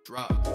Drop.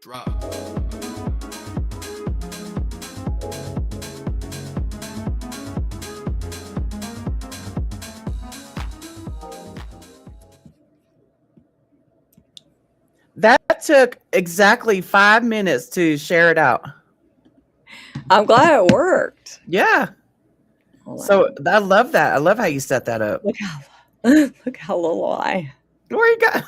Drop. That took exactly 5 minutes to share it out. I'm glad it worked. Yeah. Hold So on. I love that. I love how you set that up. Look how little I. Where you got?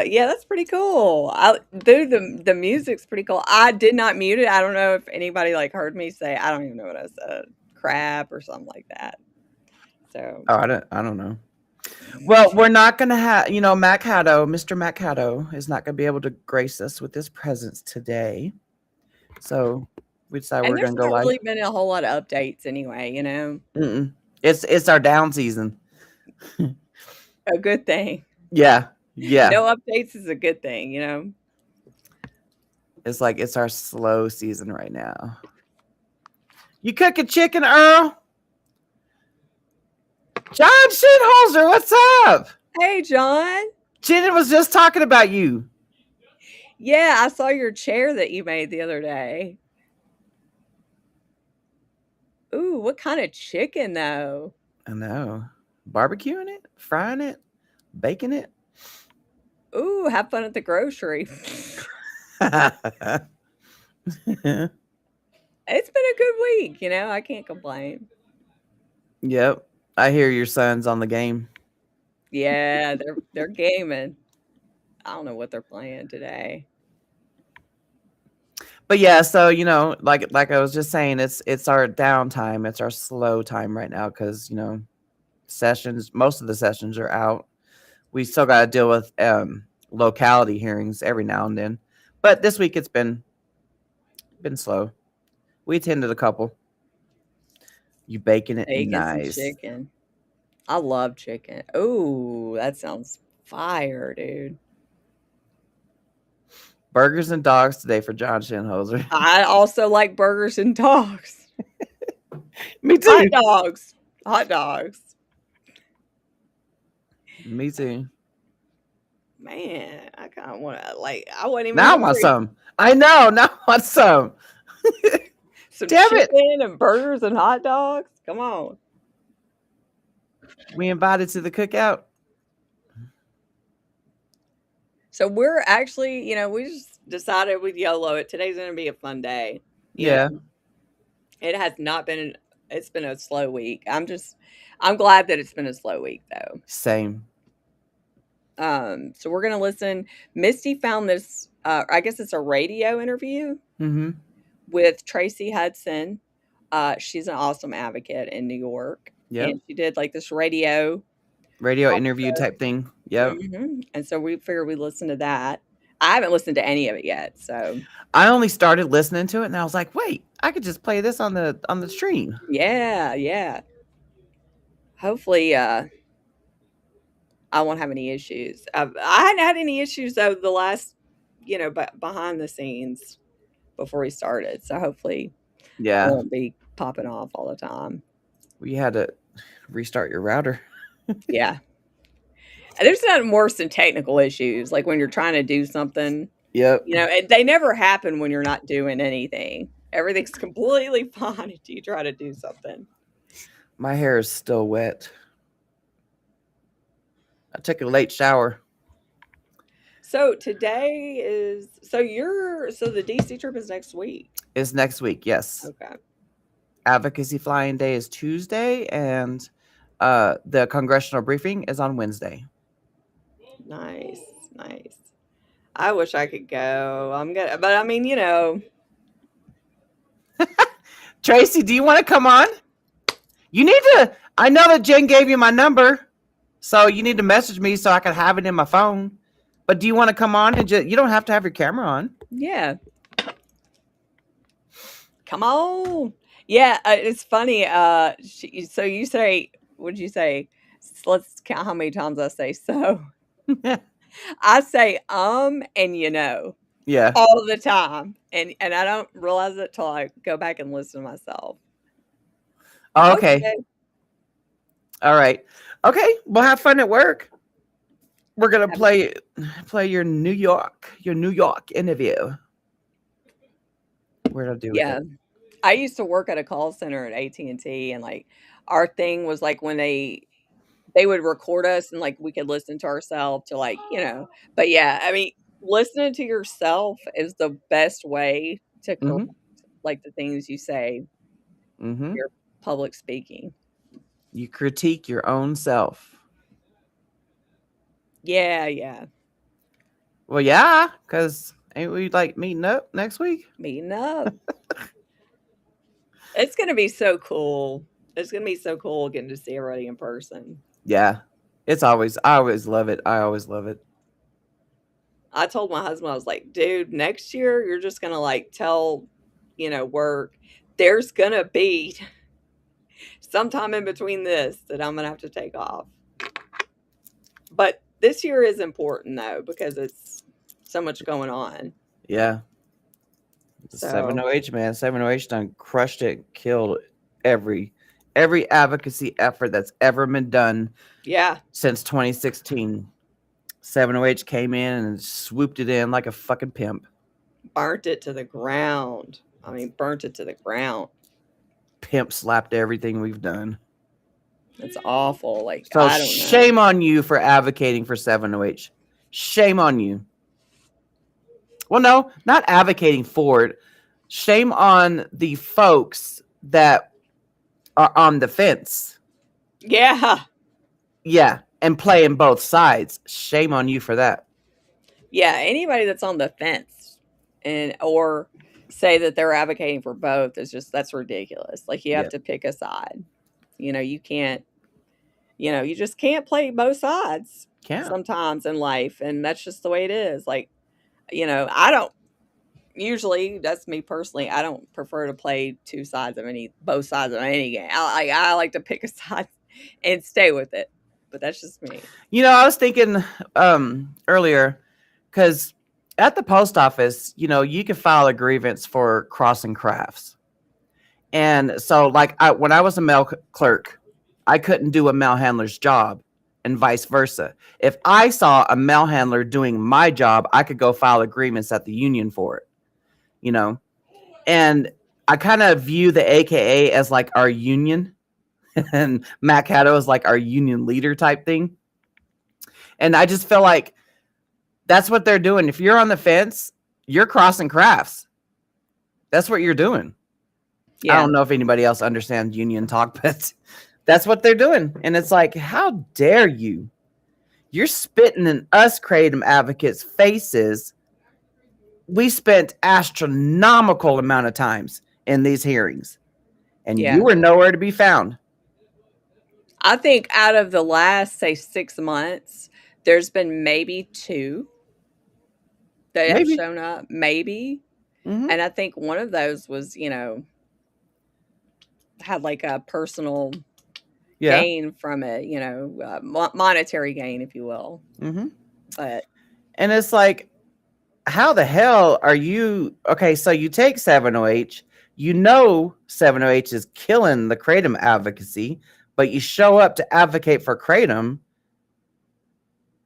Yeah, that's pretty cool. Dude, the music's pretty cool. I did not mute it. I don't know if anybody like heard me say. I don't even know what I said. Crap or something like that. So Oh, I don't know. Well, we're not going to have, Mac Haddo, Mr. Mac Haddo is not going to be able to grace us with his presence today. So we decided and we're there's going to go not live. really been a whole lot of updates anyway. Mm-mm. It's our down season. A good thing. Yeah. Yeah. No updates is a good thing. It's like it's our slow season right now. You cooking chicken, Earl? John Shitholzer, what's up? Hey, John. Jenny was just talking about you. Yeah, I saw your chair that you made the other day. Ooh, what kind of chicken though? I know. Barbecuing it, frying it, baking it. Ooh, have fun at the grocery. It's been a good week, I can't complain. Yep. I hear your son's on the game. Yeah, they're gaming. I don't know what they're playing today. But yeah, so like I was just saying, it's our downtime, it's our slow time right now because sessions. Most of the sessions are out. We still got to deal with locality hearings every now and then, but this week it's been slow. We attended a couple. You baking it Bacon some nice. chicken. I love chicken. Oh, that sounds fire, dude. Burgers and dogs today for John Shinholzer. I also like burgers and dogs. Me too. Hot dogs. Hot dogs. Me too. Man, I kind of want to, like, I wasn't even Now I want hungry. some. I know. Now I want some. Some Damn it. chicken and burgers and hot dogs. Come on. We invited to the cookout. So we're actually, we just decided with YOLO it. Today's going to be a fun day. You Yeah. know, it has not been, it's been a slow week. I'm glad that it's been a slow week though. Same. So we're going to listen. Misty found this, I guess it's a radio interview Mm-hmm. with Tracy Hudson. She's an awesome advocate in New York. Yep. And she did like this radio interview type thing. Yep. Mm-hmm. And so we figured we'd listen to that. I haven't listened to any of it yet. So I only started listening to it and I was like, wait, I could just play this on the stream. yeah. Hopefully I won't have any issues. I hadn't had any issues though the last, behind the scenes before we started. So hopefully Yeah. it won't be popping off all the time. We had to restart your router. Yeah. There's nothing worse than technical issues, like when you're trying to do something, Yep. and they never happen when you're not doing anything. Everything's completely fine until you try to do something. My hair is still wet. I took a late shower. So today is, so the DC trip is next week. It's next week, yes. Okay. Advocacy Flying Day is Tuesday, and the congressional briefing is on Wednesday. Nice. I wish I could go. But I mean, Tracy, do you want to come on? You need to. I know that Jen gave you my number, so you need to message me so I can have it in my phone. But do you want to come on and you don't have to have your camera on. Yeah. Come on. Yeah, it's funny. So you say, what'd you say? Let's count how many times I say so. I say and Yeah. all the time, and I don't realize it till I go back and listen to myself. Oh, okay. All right. Okay. We'll have fun at work. We're gonna play your New York interview. Where'd I do? Yeah, I used to work at a call center at AT&T, and like our thing was like when they would record us and like we could listen to ourselves to like But yeah, I mean, listening to yourself is the best way to correct like the things you say. Your public speaking. You critique your own self. Yeah. Well, yeah, because ain't we like meeting up next week? Meeting up. It's going to be so cool. It's going to be so cool getting to see everybody in person. Yeah. I always love it. I told my husband, I was like, dude, next year you're just going to like tell, work, there's going to be sometime in between this that I'm going to have to take off. But this year is important though, because it's so much going on. Yeah. 7OH, man. 7OH done crushed it, killed every advocacy effort that's ever been done. Yeah. Since 2016. 7OH came in and swooped it in like a fucking pimp. Burnt it to the ground. Pimp slapped everything we've done. It's awful. Like, so I don't know. Shame on you for advocating for 7OH. Shame on you. Well, no, not advocating for it. Shame on the folks that are on the fence. Yeah. Yeah, and playing both sides. Shame on you for that. Yeah, anybody that's on the fence or say that they're advocating for both is just, that's ridiculous. Like, you have to pick a side. You can't. You just can't play both sides Can't. sometimes in life, and that's just the way it is. Like, I don't usually, that's me personally, I don't prefer to play both sides of any game. I like to pick a side and stay with it, but that's just me. I was thinking earlier, because at the post office, you can file a grievance for crossing crafts. And so, like, when I was a mail clerk, I couldn't do a mail handler's job, and vice versa. If I saw a mail handler doing my job, I could go file a grievance at the union for it. And I kind of view the AKA as like our union, and Matt Caddo is like our union leader type thing. And I just feel like that's what they're doing. If you're on the fence, you're crossing crafts. That's what you're doing. I don't know if anybody else understands union talk, but that's what they're doing. And it's like, how dare you? You're spitting in us Kratom advocates' faces. We spent astronomical amount of times in these hearings, and you were nowhere to be found. I think out of the last, say, 6 months, there's been maybe 2 that have shown up, maybe. Mm-hmm. And I think one of those was, had like a personal gain from it, monetary gain, if you will. Mm-hmm. And it's like, how the hell are you? Okay, so you take 7OH, 7OH is killing the Kratom advocacy, but you show up to advocate for Kratom.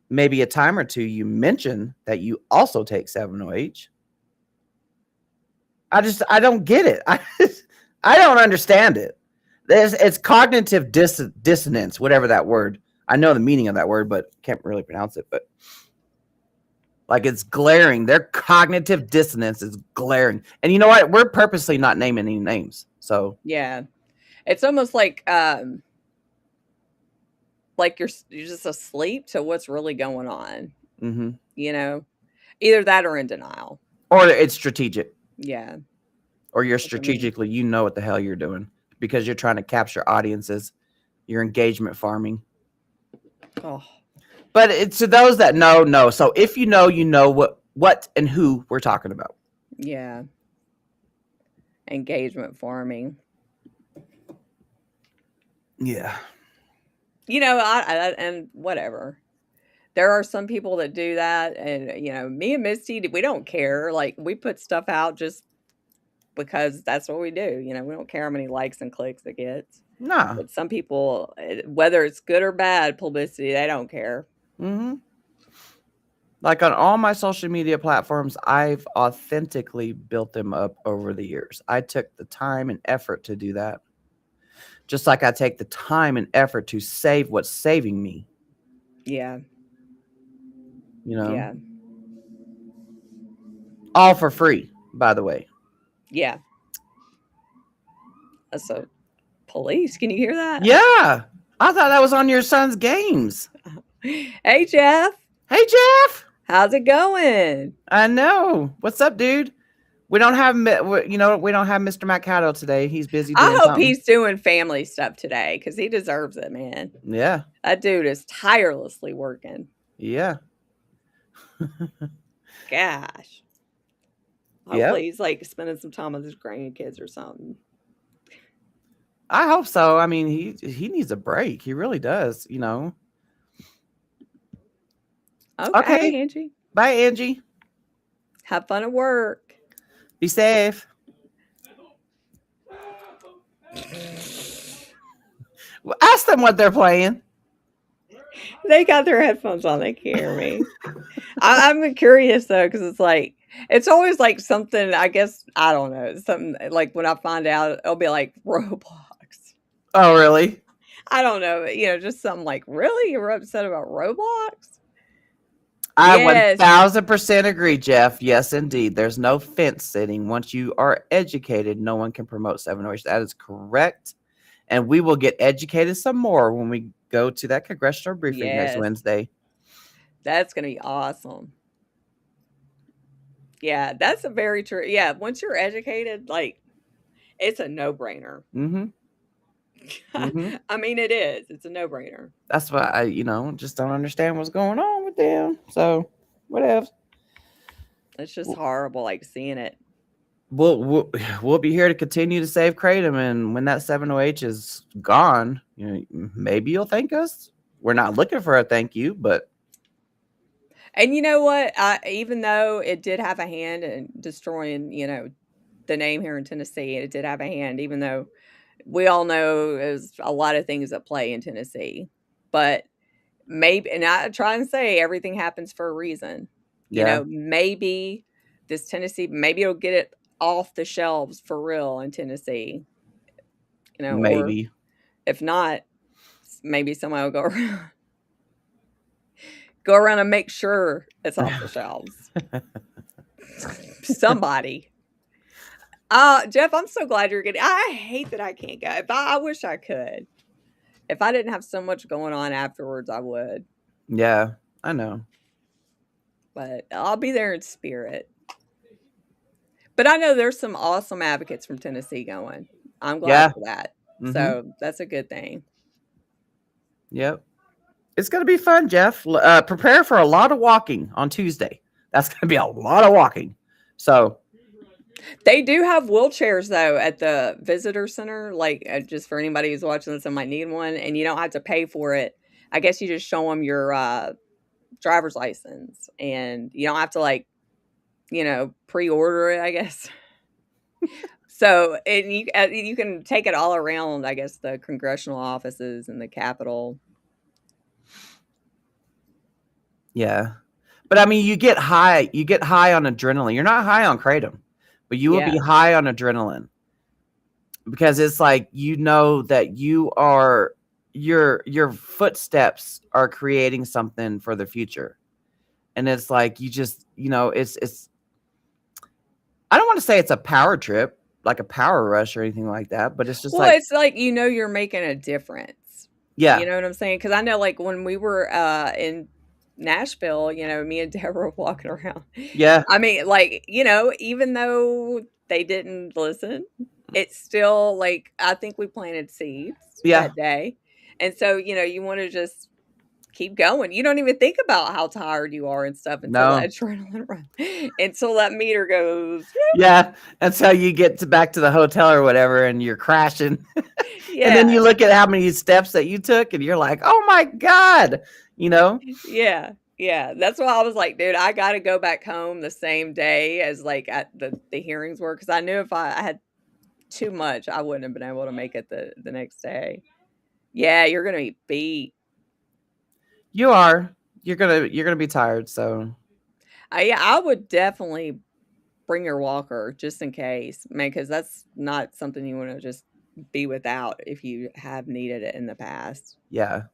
Maybe a time or two you mention that you also take 7OH. I don't get it. I don't understand it. It's cognitive dissonance, whatever that word. I know the meaning of that word, but can't really pronounce it. But like, it's glaring. Their cognitive dissonance is glaring. And you know what? We're purposely not naming any names. So yeah, it's almost like you're just asleep to what's really going on. Mm-hmm. Either that or in denial, or it's strategic. Yeah. Or you're strategically, what the hell you're doing, because you're trying to capture audiences. You're engagement farming. Oh. But it's to those that know, no. So if you know what and who we're talking about. Yeah. Engagement farming. Yeah. I and whatever. There are some people that do that, and me and Misty, we don't care. Like, we put stuff out just because that's what we do. We don't care how many likes and clicks it gets. Nah. But some people, whether it's good or bad publicity, they don't care. Mm-hmm. Like, on all my social media platforms, I've authentically built them up over the years. I took the time and effort to do that. Just like I take the time and effort to save what's saving me. Yeah. Yeah. All for free, by the way. Yeah. So, police, can you hear that? Yeah. I thought that was on your son's games. Hey, Jeff. Hey, Jeff. How's it going? I know. What's up, dude? We don't have Mr. Matt Caddo today. He's busy doing something. He's doing family stuff today, because he deserves it, man. Yeah. That dude is tirelessly working. Yeah. Gosh. Hopefully he's like spending some time with his grandkids or something. I hope so. I mean, he needs a break. He really does, Okay, Angie. Bye, Angie. Have fun at work. Be safe. Ask them what they're playing. They got their headphones on. They can't hear me. I'm curious, though, because it's like, it's always like something, I guess, I don't know. Something like when I find out, it'll be like Roblox. Oh, really? I don't know. Just something like, really? You're upset about Roblox? I 1000% agree, Jeff. Yes, indeed. There's no fence sitting. Once you are educated, no one can promote 7OH. That is correct. And we will get educated some more when we go to that congressional briefing next Wednesday. That's going to be awesome. Yeah, that's a very true. Yeah, once you're educated, like, it's a no-brainer. Mm-hmm. Hmm. I mean, it is. It's a no-brainer. That's why I, just don't understand what's going on with them. So, whatever. It's just horrible, like seeing it. We'll be here to continue to save Kratom, and when that 7OH is gone, maybe you'll thank us. We're not looking for a thank you, but And you know what? Even though it did have a hand in destroying, the name here in Tennessee, it did have a hand, even though we all know there's a lot of things at play in Tennessee. But maybe, and I try and say everything happens for a reason. yeah, Maybe this Tennessee, maybe it'll get it off the shelves for real in Tennessee. Or maybe. if not, maybe somebody will go around and make sure it's off the shelves. Somebody. Jeff, I'm so glad you're getting. I hate that I can't go. I wish I could. If I didn't have so much going on afterwards, I would. Yeah, I know. But I'll be there in spirit. But I know there's some awesome advocates from Tennessee going. I'm glad for that. Mhm. So that's a good thing. Yep. It's going to be fun, Jeff. Prepare for a lot of walking on Tuesday. That's going to be a lot of walking. So they do have wheelchairs though at the visitor center, like just for anybody who's watching this and might need one, and you don't have to pay for it. I guess you just show them your driver's license, and you don't have to pre-order it, I guess. So you can take it all around, I guess, the congressional offices and the Capitol. Yeah. But I mean, you get high on adrenaline. You're not high on Kratom, but you will be high on adrenaline, because it's like, that your footsteps are creating something for the future. And it's like, you just, it's I don't want to say it's a power trip, like a power rush or anything like that, but it's just it's like, you're making a difference. Yeah. You know what I'm saying? Because I know, like, when we were in Nashville, me and Deborah were walking around. Yeah. I mean, like, even though they didn't listen, it's still like, I think we planted seeds that day. And so, you want to just keep going. You don't even think about how tired you are and stuff until that adrenaline run, until that meter goes. Yeah. Until you get back to the hotel or whatever, and you're crashing. Yeah. And then you look at how many steps that you took, and you're like, oh my God, Yeah. Yeah. That's why I was like, dude, I got to go back home the same day as like at the hearings were. Cause I knew if I had too much, I wouldn't have been able to make it the next day. Yeah. You're going to be beat. You are. You're gonna be tired. So, I would definitely bring your walker just in case, man, because that's not something you want to just be without if you have needed it in the past. Yeah.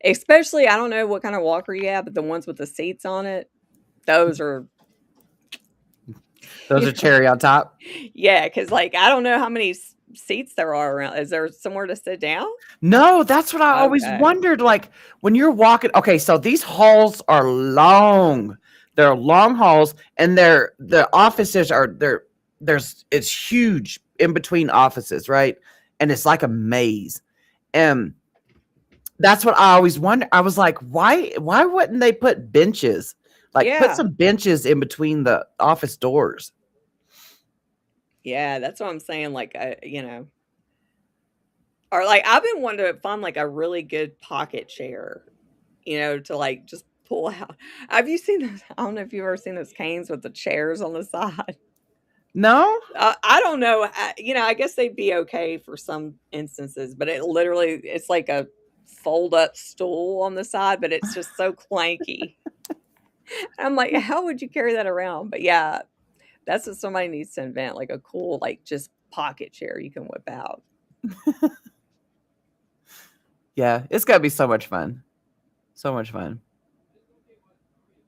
Especially, I don't know what kind of walker you have, but the ones with the seats on it, those are cherry on top. Yeah, because like I don't know how many seats there are around. Is there somewhere to sit down? No, that's what I always wondered. Like, when you're walking, okay, so these halls are long. They're long halls, and the offices are it's huge in between offices, right? And it's like a maze. And that's what I always wonder. I was like, why wouldn't they put benches? Like, put some benches in between the office doors. Yeah, that's what I'm saying. Like, or like I've been wanting to find like a really good pocket chair, to like just pull out. Have you seen those? I don't know if you've ever seen those canes with the chairs on the side. No, I don't know. I guess they'd be okay for some instances, but it's like a fold up stool on the side, but it's just so clanky. I'm like, how would you carry that around? But yeah, that's what somebody needs to invent, like a cool, like just pocket chair you can whip out. Yeah, it's gotta be so much fun. So much fun.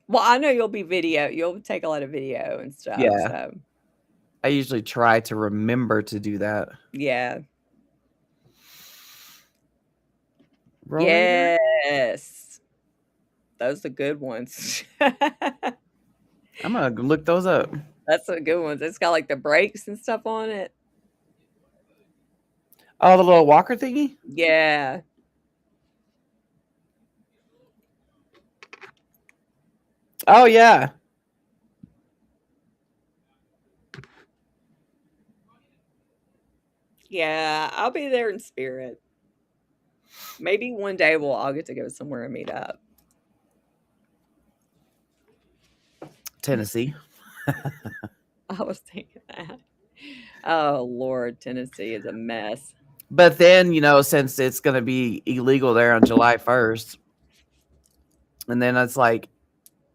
Well, I know you'll take a lot of video and stuff. Yeah. So. I usually try to remember to do that. Yeah. Roll yes. Those are the good ones. I'm gonna look those up. That's the good ones. It's got like the brakes and stuff on it. Oh, the little walker thingy? Yeah. Oh, yeah. Yeah, I'll be there in spirit. Maybe one day we'll all get to go somewhere and meet up. Tennessee. I was thinking that. Oh Lord, Tennessee is a mess. But then, since it's going to be illegal there on July 1st, and then it's like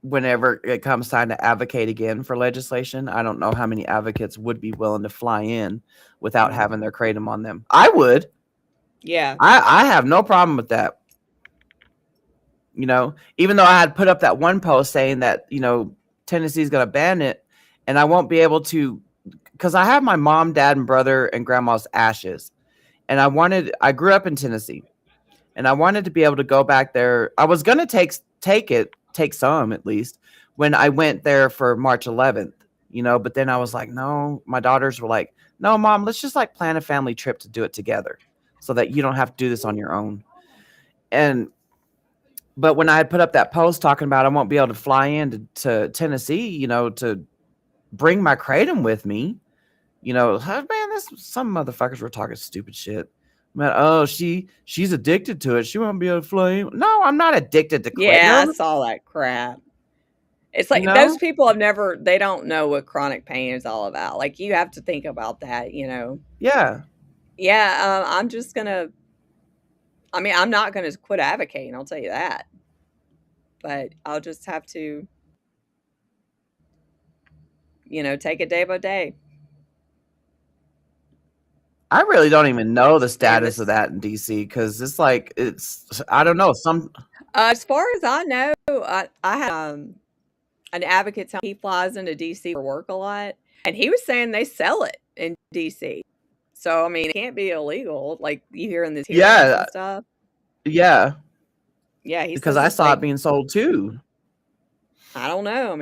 whenever it comes time to advocate again for legislation, I don't know how many advocates would be willing to fly in without having their kratom on them. I would. Yeah. I have no problem with that. Even though I had put up that one post saying that, Tennessee's going to ban it, and I won't be able to, because I have my mom, dad, and brother and grandma's ashes. And I grew up in Tennessee, and I wanted to be able to go back there. I was going to take some at least when I went there for March 11th, but then I was like, no, my daughters were like, no, Mom, let's just like plan a family trip to do it together so that you don't have to do this on your own. But when I had put up that post talking about I won't be able to fly in to Tennessee, to bring my kratom with me, man, some motherfuckers were talking stupid shit. Man, oh, she's addicted to it. She won't be able to fly in. No, I'm not addicted to kratom. Yeah, I saw that crap. It's like those people they don't know what chronic pain is all about. Like, you have to think about that, Yeah. Yeah, I'm not going to quit advocating, I'll tell you that. But I'll just have to, take it day by day. I really don't even know the status of that in DC because it's like I don't know. As far as I know, I had an advocate tell me he flies into DC for work a lot, and he was saying they sell it in DC. So it can't be illegal, like you hear in this and stuff. Yeah. Yeah, because I saw it being sold too. I don't know.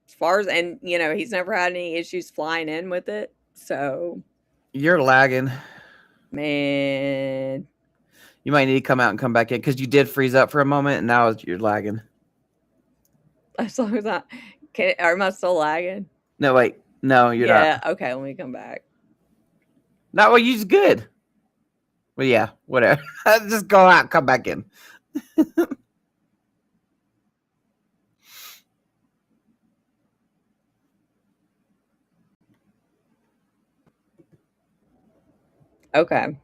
As far as he's never had any issues flying in with it. So you're lagging, man. You might need to come out and come back in because you did freeze up for a moment, and now you're lagging. As long as am I still lagging? No, wait. No, you're not. Yeah, okay, let me come back. No, well, you're good. Well, yeah, whatever. Just go out, come back in. Okay.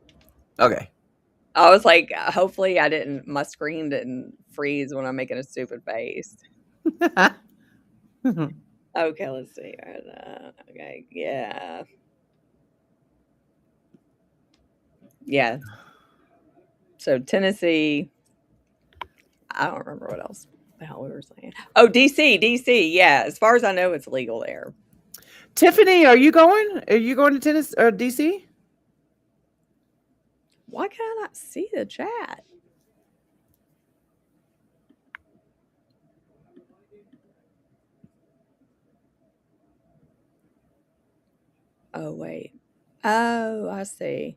I was like, hopefully my screen didn't freeze when I'm making a stupid face. Okay, let's see. Okay, yeah. Yeah. So Tennessee, I don't remember what else the hell we were saying. Oh, DC. Yeah, as far as I know, it's legal there. Tiffany, are you going? Are you going to Tennessee or DC? Why can I not see the chat? Oh, wait. Oh, I see.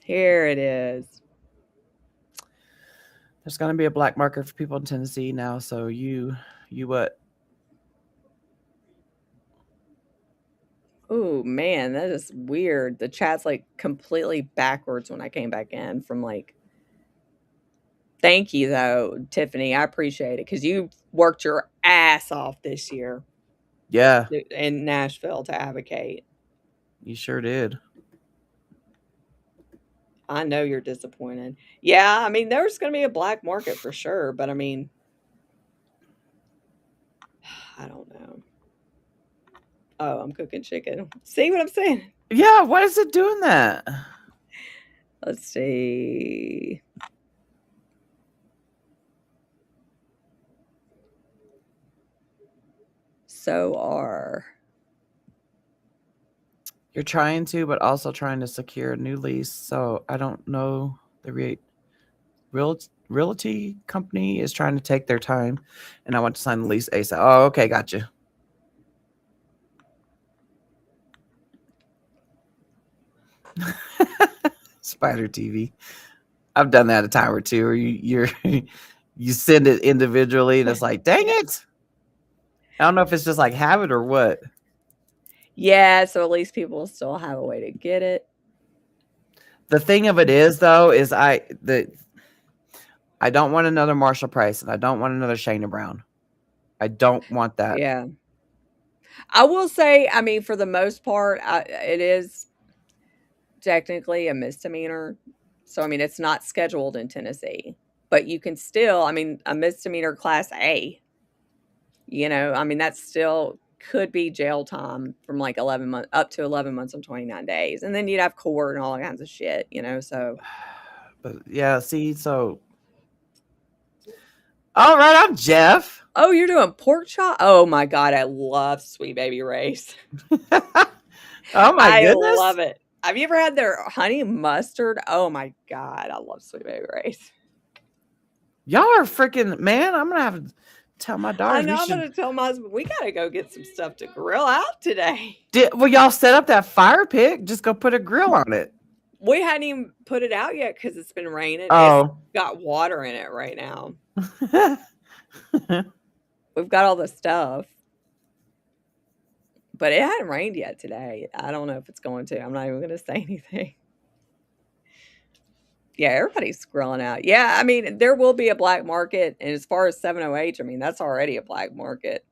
Here it is. There's going to be a black market for people in Tennessee now. So you what? Oh, man, that is weird. The chat's like completely backwards when I came back in from like. Thank you, though, Tiffany. I appreciate it because you worked your ass off this year. Yeah. In Nashville to advocate. You sure did. I know you're disappointed. Yeah, there's going to be a black market for sure, but I don't know. Oh, I'm cooking chicken. See what I'm saying? Yeah, why is it doing that? Let's see. You're trying to, but also trying to secure a new lease. So I don't know. The realty company is trying to take their time, and I want to sign the lease ASAP. Oh, okay, gotcha. Spider TV. I've done that a time or two. Where you send it individually, and it's like, dang it! I don't know if it's just like habit or what. Yeah, so at least people still have a way to get it. The thing of it is, though, is I don't want another Marshall Price, and I don't want another Shayna Brown. I don't want that. Yeah. I will say, I mean, for the most part, it is technically a misdemeanor. So, I mean, it's not scheduled in Tennessee, but you can still, I mean, a misdemeanor class A, I mean, that still could be jail time from like 11 months up to 11 months and 29 days. And then you'd have court and all kinds of shit, so. But yeah, see, so. All right, I'm Jeff. Oh, you're doing pork chop? Oh my God, I love Sweet Baby Ray's. Oh my goodness. I love it. Have you ever had their honey mustard? Oh my God, I love Sweet Baby Ray's. Y'all are freaking, man, I'm going to have to tell my daughter. I know, I'm going to tell my husband, we got to go get some stuff to grill out today. Well, y'all set up that fire pit. Just go put a grill on it. We hadn't even put it out yet because it's been raining. Oh. It's got water in it right now. We've got all the stuff. But it hadn't rained yet today. I don't know if it's going to. I'm not even going to say anything. Yeah, everybody's grilling out. Yeah, I mean, there will be a black market. And as far as 708, I mean, that's already a black market,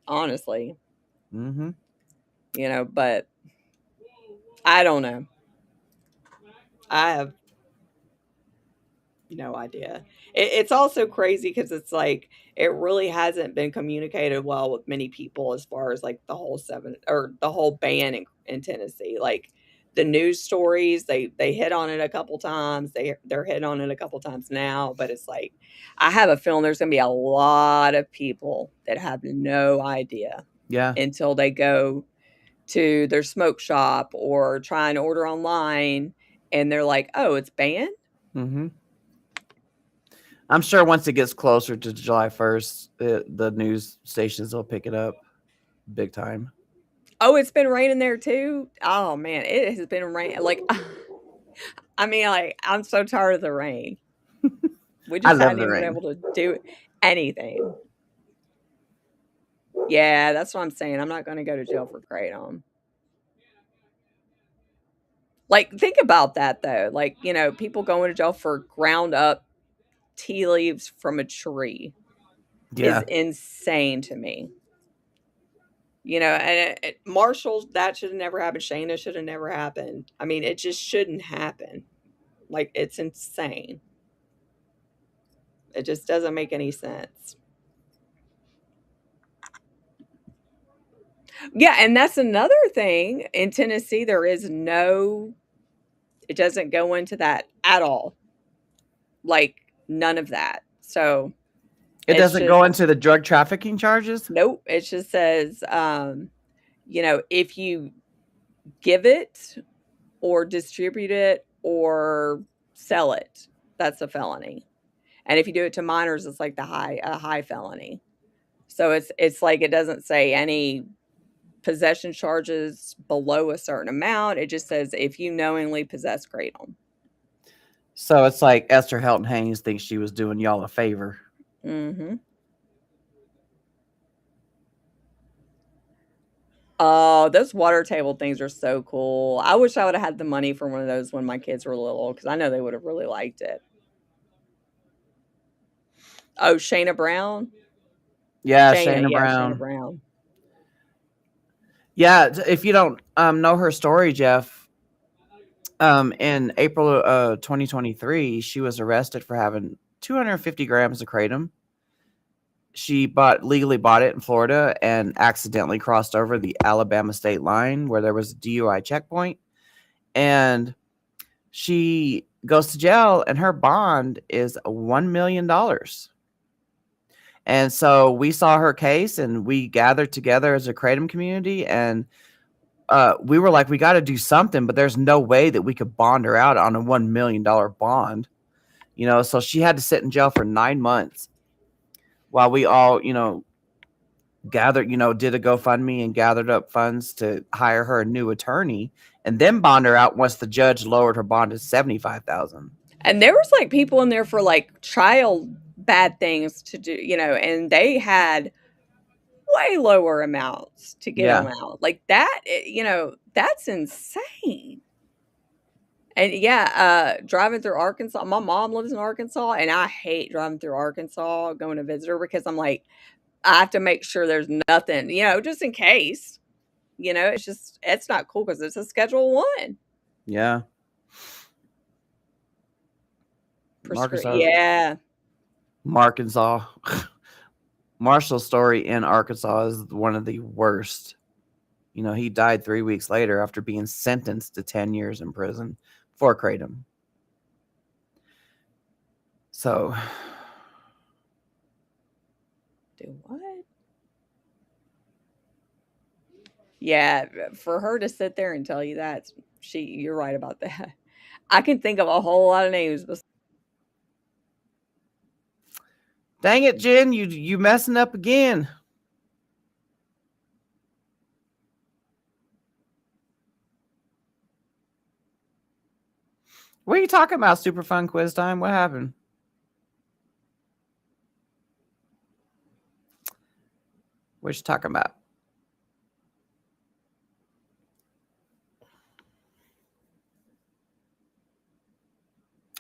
honestly. Mm-hmm. But I don't know. I have no idea. It's also crazy because it's like it really hasn't been communicated well with many people as far as like the whole ban in Tennessee. Like the news stories, they hit on it a couple times. They're hitting on it a couple times now, but it's like I have a feeling there's going to be a lot of people that have no idea. Yeah. Until they go to their smoke shop or try and order online, and they're like, "Oh, it's banned." Mm-hmm. I'm sure once it gets closer to July 1st, the news stations will pick it up big time. Oh, it's been raining there too? Oh, man, it has been raining. Like, I mean, like, I'm so tired of the rain. We just haven't even been able to do anything. Yeah, that's what I'm saying. I'm not going to go to jail for kratom. Like, think about that, though. Like, people going to jail for ground up tea leaves from a tree is insane to me. And Marshall, that should have never happened. Shayna should have never happened. I mean, it just shouldn't happen. Like, it's insane. It just doesn't make any sense. Yeah, and that's another thing. In Tennessee, it doesn't go into that at all. Like, none of that. So it doesn't go into the drug trafficking charges? Nope. It just says, if you give it or distribute it or sell it, that's a felony. And if you do it to minors, it's like a high felony. So it's like it doesn't say any possession charges below a certain amount. It just says if you knowingly possess kratom. So it's like Esther Helton Haynes thinks she was doing y'all a favor. Mm-hmm. Oh, those water table things are so cool. I wish I would have had the money for one of those when my kids were little, because I know they would have really liked it. Oh, Shayna Brown? Yeah, Shayna Brown. Yeah, if you don't know her story, Jeff, in April 2023, she was arrested for having 250 grams of kratom. She legally bought it in Florida and accidentally crossed over the Alabama state line where there was a DUI checkpoint. And she goes to jail, and her bond is $1 million. And so we saw her case, and we gathered together as a kratom community, and we were like, we got to do something, but there's no way that we could bond her out on a $1 million bond. So she had to sit in jail for 9 months while we all, gathered, did a GoFundMe and gathered up funds to hire her a new attorney and then bond her out once the judge lowered her bond to $75,000. And there was like people in there for like child bad things to do, and they had way lower amounts to get them out. Like that, that's insane. And yeah, driving through Arkansas, my mom lives in Arkansas, and I hate driving through Arkansas going to visit her because I'm like, I have to make sure there's nothing, just in case. It's not cool because it's a Schedule 1. Yeah. Yeah. Arkansas. Marshall's story in Arkansas is one of the worst. He died 3 weeks later after being sentenced to 10 years in prison for kratom. So, do what? Yeah, for her to sit there and tell you that, you're right about that. I can think of a whole lot of names. Dang it, Jen, you messing up again. What are you talking about? Super fun quiz time? What happened? What you talking about?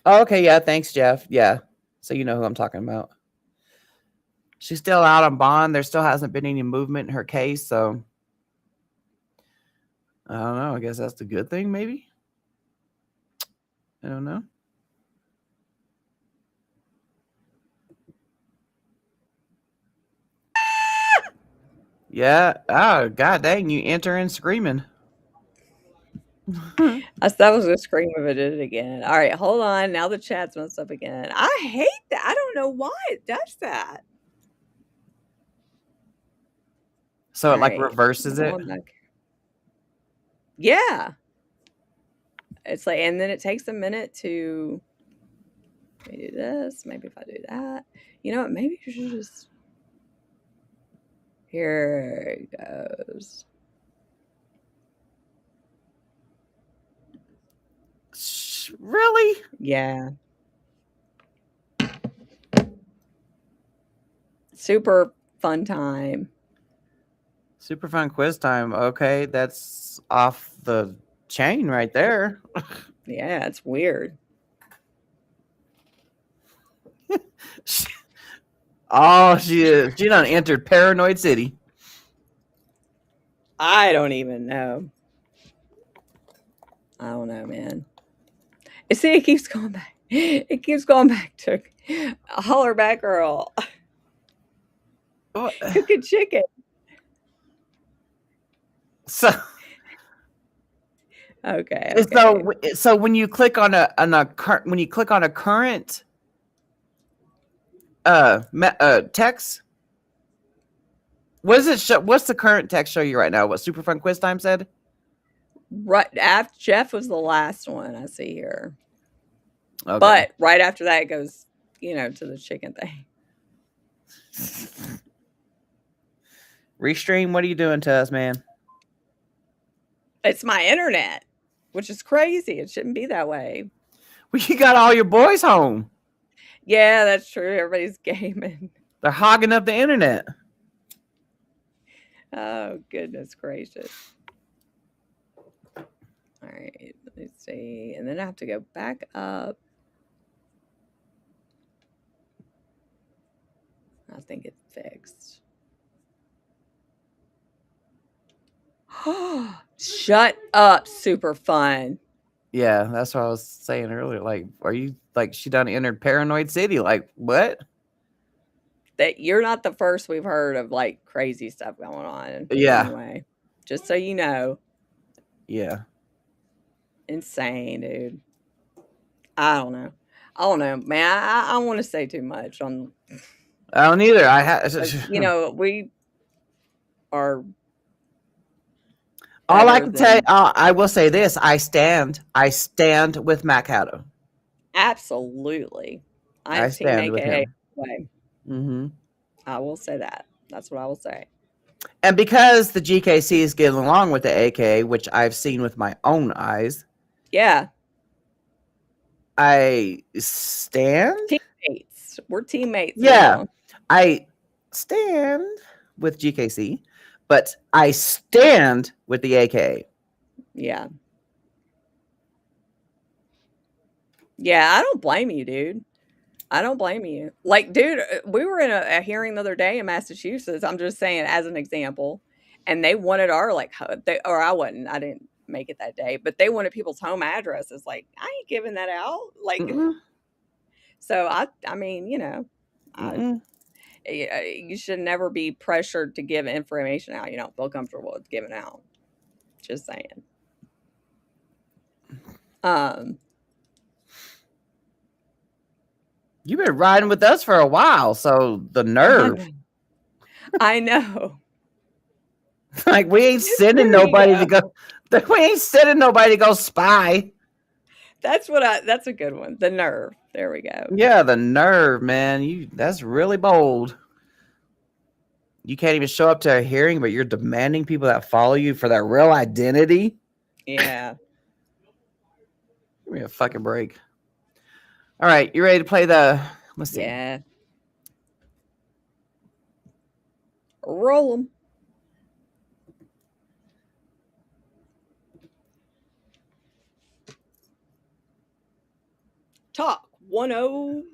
Oh, okay, yeah, thanks, Jeff. Yeah, so you know who I'm talking about. She's still out on bond. There still hasn't been any movement in her case, so I don't know. I guess that's the good thing, maybe. I don't know. Yeah. Oh, god dang, you entering screaming. That was a scream if it did it again. All right, hold on. Now the chat's messed up again. I hate that. I don't know why it does that. So it like reverses it? Yeah. It's like, and then it takes a minute to do this. Maybe if I do that. You know what? Maybe you should just. Here it goes. Really? Yeah. Super fun time. Super fun quiz time. Okay, that's off the chain right there. Yeah, it's weird. Oh, she done entered Paranoid City. I don't even know. I don't know, man. See, it keeps going back. It keeps going back to holler back girl. Cooking chicken. So okay. So when you click on a current text, what does it show? What's the current text show you right now? What Super Fun Quiz Time said? Right after Jeff was the last one I see here. Okay. But right after that it goes, to the chicken thing. Restream, what are you doing to us, man? It's my internet, which is crazy. It shouldn't be that way. Well, you got all your boys home. Yeah, that's true. Everybody's gaming. They're hogging up the internet. Oh, goodness gracious. All right, let's see. And then I have to go back up. I think it's fixed. Shut up, super fun. Yeah, that's what I was saying earlier. Like, are you like she done entered Paranoid City? Like, what? That you're not the first we've heard of like crazy stuff going on. Yeah. Anyway, just so you know. Yeah. Insane, dude. I don't know, man. I don't want to say too much on. I don't either. We are. All I can tell you, I will say this: I stand with Matt Caddo. Absolutely, I stand with him. Way. Mm-hmm. I will say that. That's what I will say. And because the GKC is getting along with the AK, which I've seen with my own eyes, Yeah. I stand. Teammates. We're teammates. Yeah. now. I stand with GKC, but I stand with the AK. Yeah. Yeah, I don't blame you, dude. I don't blame you. Like, dude, we were in a hearing the other day in Massachusetts. I'm just saying as an example, and they wanted our or I wasn't. I didn't make it that day, but they wanted people's home addresses. Like, I ain't giving that out. Like, so I mean, you know, you should never be pressured to give information out you don't feel comfortable with giving out. Just saying. You've been riding with us for a while, so the nerve. I know. Like we ain't sending nobody to go. We ain't sending nobody to go spy. That's a good one. The nerve. There we go. Yeah, the nerve, man. That's really bold. You can't even show up to a hearing, but you're demanding people that follow you for their real identity. Yeah. Give me a fucking break. All right, you ready to play the? Let's see. Yeah. Roll them. Talk 10.7.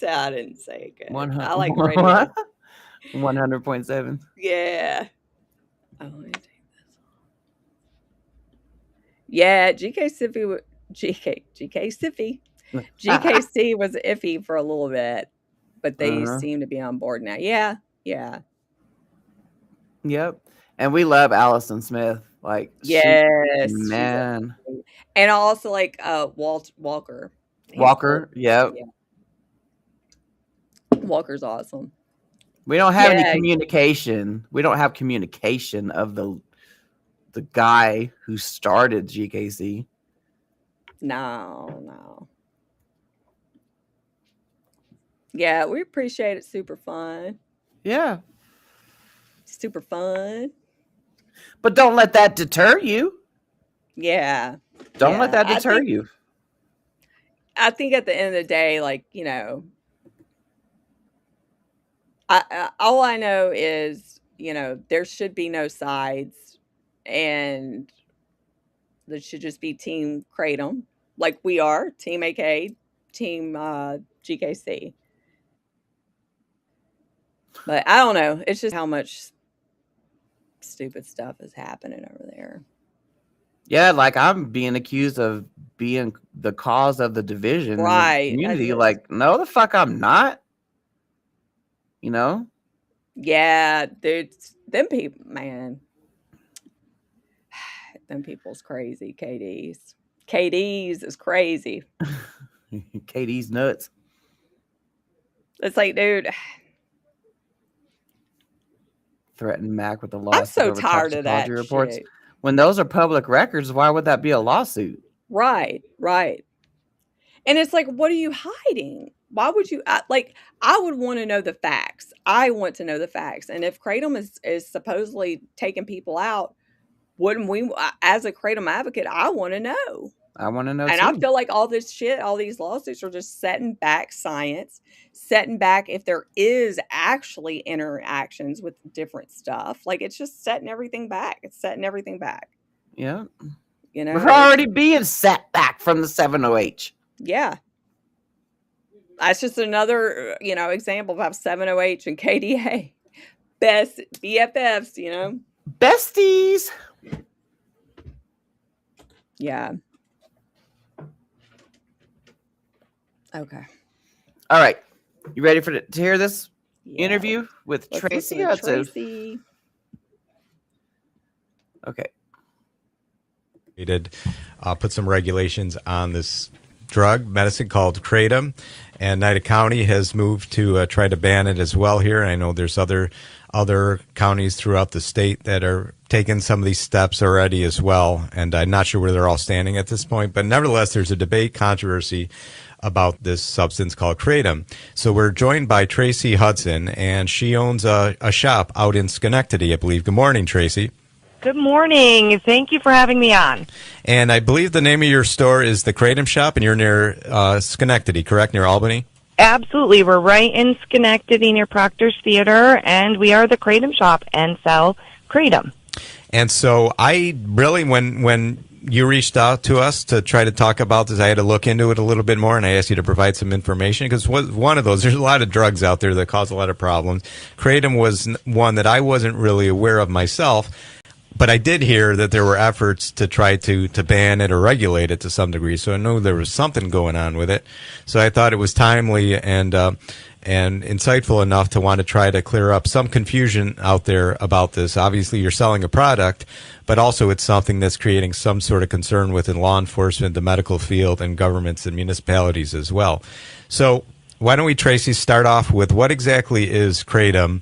I didn't say it good. I like radio. 100.7. Yeah. Oh, let me take this. Yeah, GKC was iffy for a little bit, but they seem to be on board now. Yeah. Yep. And we love Allison Smith. Like, yes, man. And also like Walker. Walker, yep. Yeah. Walker's awesome. We don't have any communication. We don't have communication of the guy who started GKC. No. Yeah, we appreciate it. Super fun. Yeah. Super fun. But don't let that deter you. Yeah. Don't let that deter you. I think at the end of the day, like, you know, all I know is, you know, there should be no sides, and there should just be Team Kratom, like we are, Team AK, Team GKC. But I don't know. It's just how much stupid stuff is happening over there. Yeah, like I'm being accused of being the cause of the division in the community. Like, no, the fuck I'm not. You know? Yeah, dude. Them people, man. Them people's crazy. KD's is crazy. KD's nuts. It's like, dude. Threatened Mac with a lawsuit. I'm so tired of that reports. shit. When those are public records, why would that be a lawsuit? Right. And it's like, what are you hiding? Why would you I would want to know the facts. I want to know the facts. And if Kratom is supposedly taking people out, wouldn't we, as a Kratom advocate, I want to know. I want to know. And too. I feel like all this shit, all these lawsuits are just setting back science, setting back if there is actually interactions with different stuff. Like, it's just setting everything back. It's setting everything back. Yeah. You know, we're already being set back from the 7OH. Yeah. That's just another, you know, example of how 7OH and KDA, best BFFs, you know. Besties. Yeah. Okay. All right. You ready to hear this interview with Let's Tracy? Tracy. Okay. We did put some regulations on this medicine called Kratom, and Nida County has moved to try to ban it as well here. And I know there's other counties throughout the state that are taking some of these steps already as well. And I'm not sure where they're all standing at this point, but nevertheless, there's a debate, controversy about this substance called kratom. So we're joined by Tracy Hudson, and she owns a shop out in Schenectady, I believe. Good morning, Tracy. Good morning. Thank you for having me on. And I believe the name of your store is the Kratom Shop, and you're near Schenectady, correct? Near Albany? Absolutely. We're right in Schenectady near Proctor's Theater, and we are the Kratom Shop and sell Kratom. And so I really, when you reached out to us to try to talk about this, I had to look into it a little bit more, and I asked you to provide some information because one of those, there's a lot of drugs out there that cause a lot of problems. Kratom was one that I wasn't really aware of myself, but I did hear that there were efforts to try to ban it or regulate it to some degree. So I knew there was something going on with it. So I thought it was timely and insightful enough to want to try to clear up some confusion out there about this. Obviously, you're selling a product, but also it's something that's creating some sort of concern within law enforcement, the medical field, and governments and municipalities as well. So why don't we, Tracy, start off with what exactly is Kratom?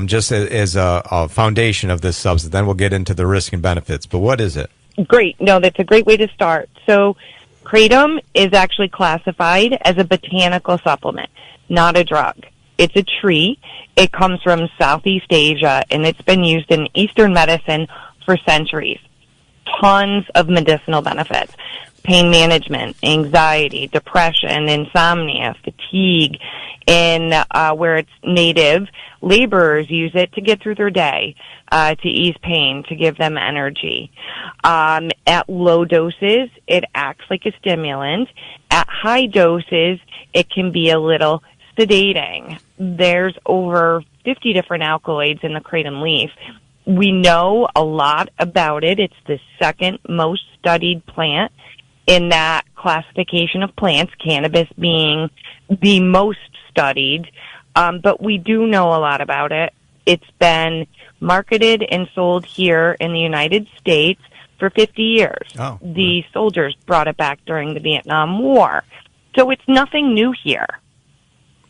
Just as a foundation of this substance. Then we'll get into the risk and benefits. But what is it? Great. No, that's a great way to start. So Kratom is actually classified as a botanical supplement, not a drug. It's a tree. It comes from Southeast Asia, and it's been used in Eastern medicine for centuries. Tons of medicinal benefits. Pain management, anxiety, depression, insomnia, fatigue. In where it's native, laborers use it to get through their day, to ease pain, to give them energy. At low doses, it acts like a stimulant. At high doses, it can be a little sedating. There's over 50 different alkaloids in the kratom leaf. We know a lot about it. It's the second most studied plant in that classification of plants, cannabis being the most studied. But we do know a lot about it. It's been marketed and sold here in the United States for 50 years. Oh. The soldiers brought it back during the Vietnam War. So it's nothing new here.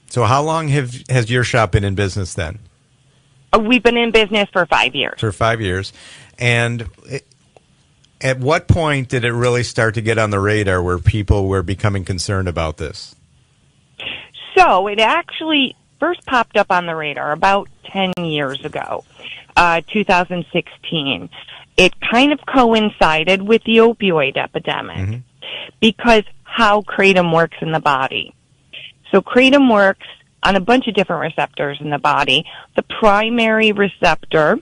So how long has your shop been in business then? We've been in business for 5 years. For 5 years. And at what point did it really start to get on the radar where people were becoming concerned about this? So it actually first popped up on the radar about 10 years ago, 2016. It kind of coincided with the opioid epidemic because how kratom works in the body. So kratom works on a bunch of different receptors in the body. The primary receptor,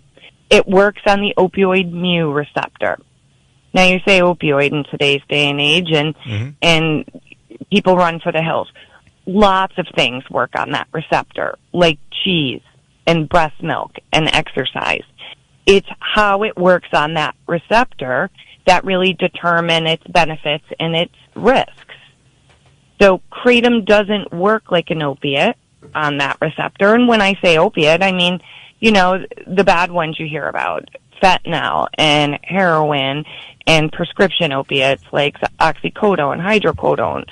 it works on the opioid mu receptor. Now you say opioid in today's day and age, and people run for the hills. Lots of things work on that receptor, like cheese and breast milk and exercise. It's how it works on that receptor that really determine its benefits and its risks. So kratom doesn't work like an opiate on that receptor. And when I say opiate, I mean, you know, the bad ones you hear about, fentanyl and heroin and prescription opiates like oxycodone, hydrocodone.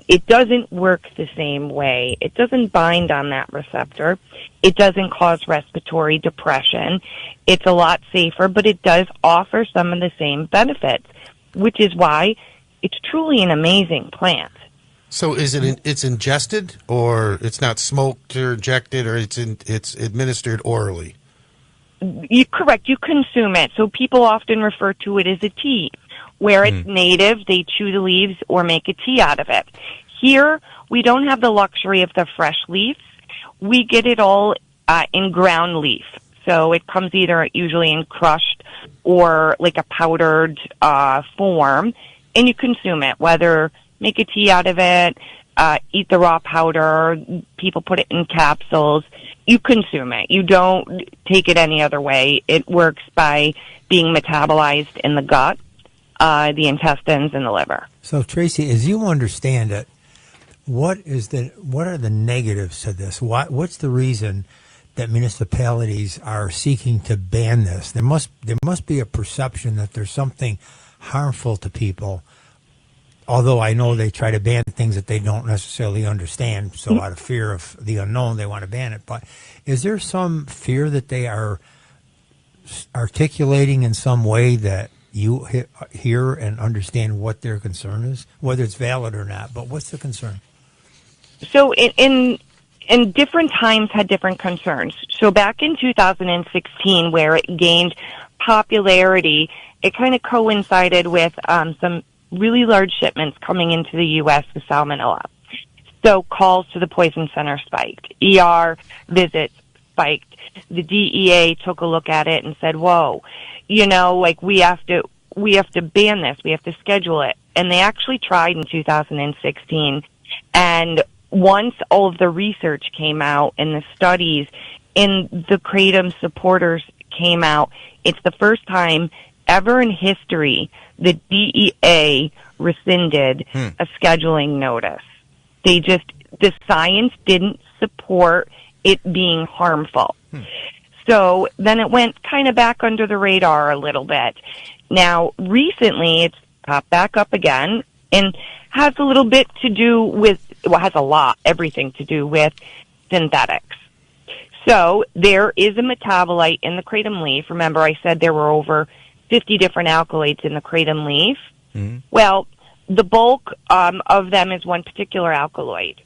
It doesn't work the same way. It doesn't bind on that receptor. It doesn't cause respiratory depression. It's a lot safer, but it does offer some of the same benefits, which is why it's truly an amazing plant. So is it it's ingested, or it's not smoked or injected, or it's administered orally? Correct. You consume it. So people often refer to it as a tea. Where it's native, they chew the leaves or make a tea out of it. Here, we don't have the luxury of the fresh leaves. We get it all in ground leaf. So it comes either usually in crushed or like a powdered form, and you consume it, whether make a tea out of it, eat the raw powder, people put it in capsules. You consume it. You don't take it any other way. It works by being metabolized in the gut, the intestines, and the liver. So, Tracy, as you understand it, what are the negatives to this? What's the reason that municipalities are seeking to ban this? There must be a perception that there's something harmful to people. Although I know they try to ban things that they don't necessarily understand, so out of fear of the unknown, they want to ban it. But is there some fear that they are articulating in some way that you hear and understand what their concern is, whether it's valid or not? But what's the concern? So in different times had different concerns. So back in 2016, where it gained popularity, it kind of coincided with some really large shipments coming into the U.S. with salmonella. So calls to the poison center spiked. ER visits spiked. The DEA took a look at it and said, whoa, like we have to ban this. We have to schedule it. And they actually tried in 2016. And once all of the research came out and the studies and the Kratom supporters came out, it's the first time ever in history the DEA rescinded a scheduling notice. The science didn't support it being harmful. So then it went kind of back under the radar a little bit. Now, recently it's popped back up again and has a little bit to do with, everything to do with synthetics. So there is a metabolite in the kratom leaf. Remember, I said there were over 50 different alkaloids in the kratom leaf. Well, the bulk of them is one particular alkaloid.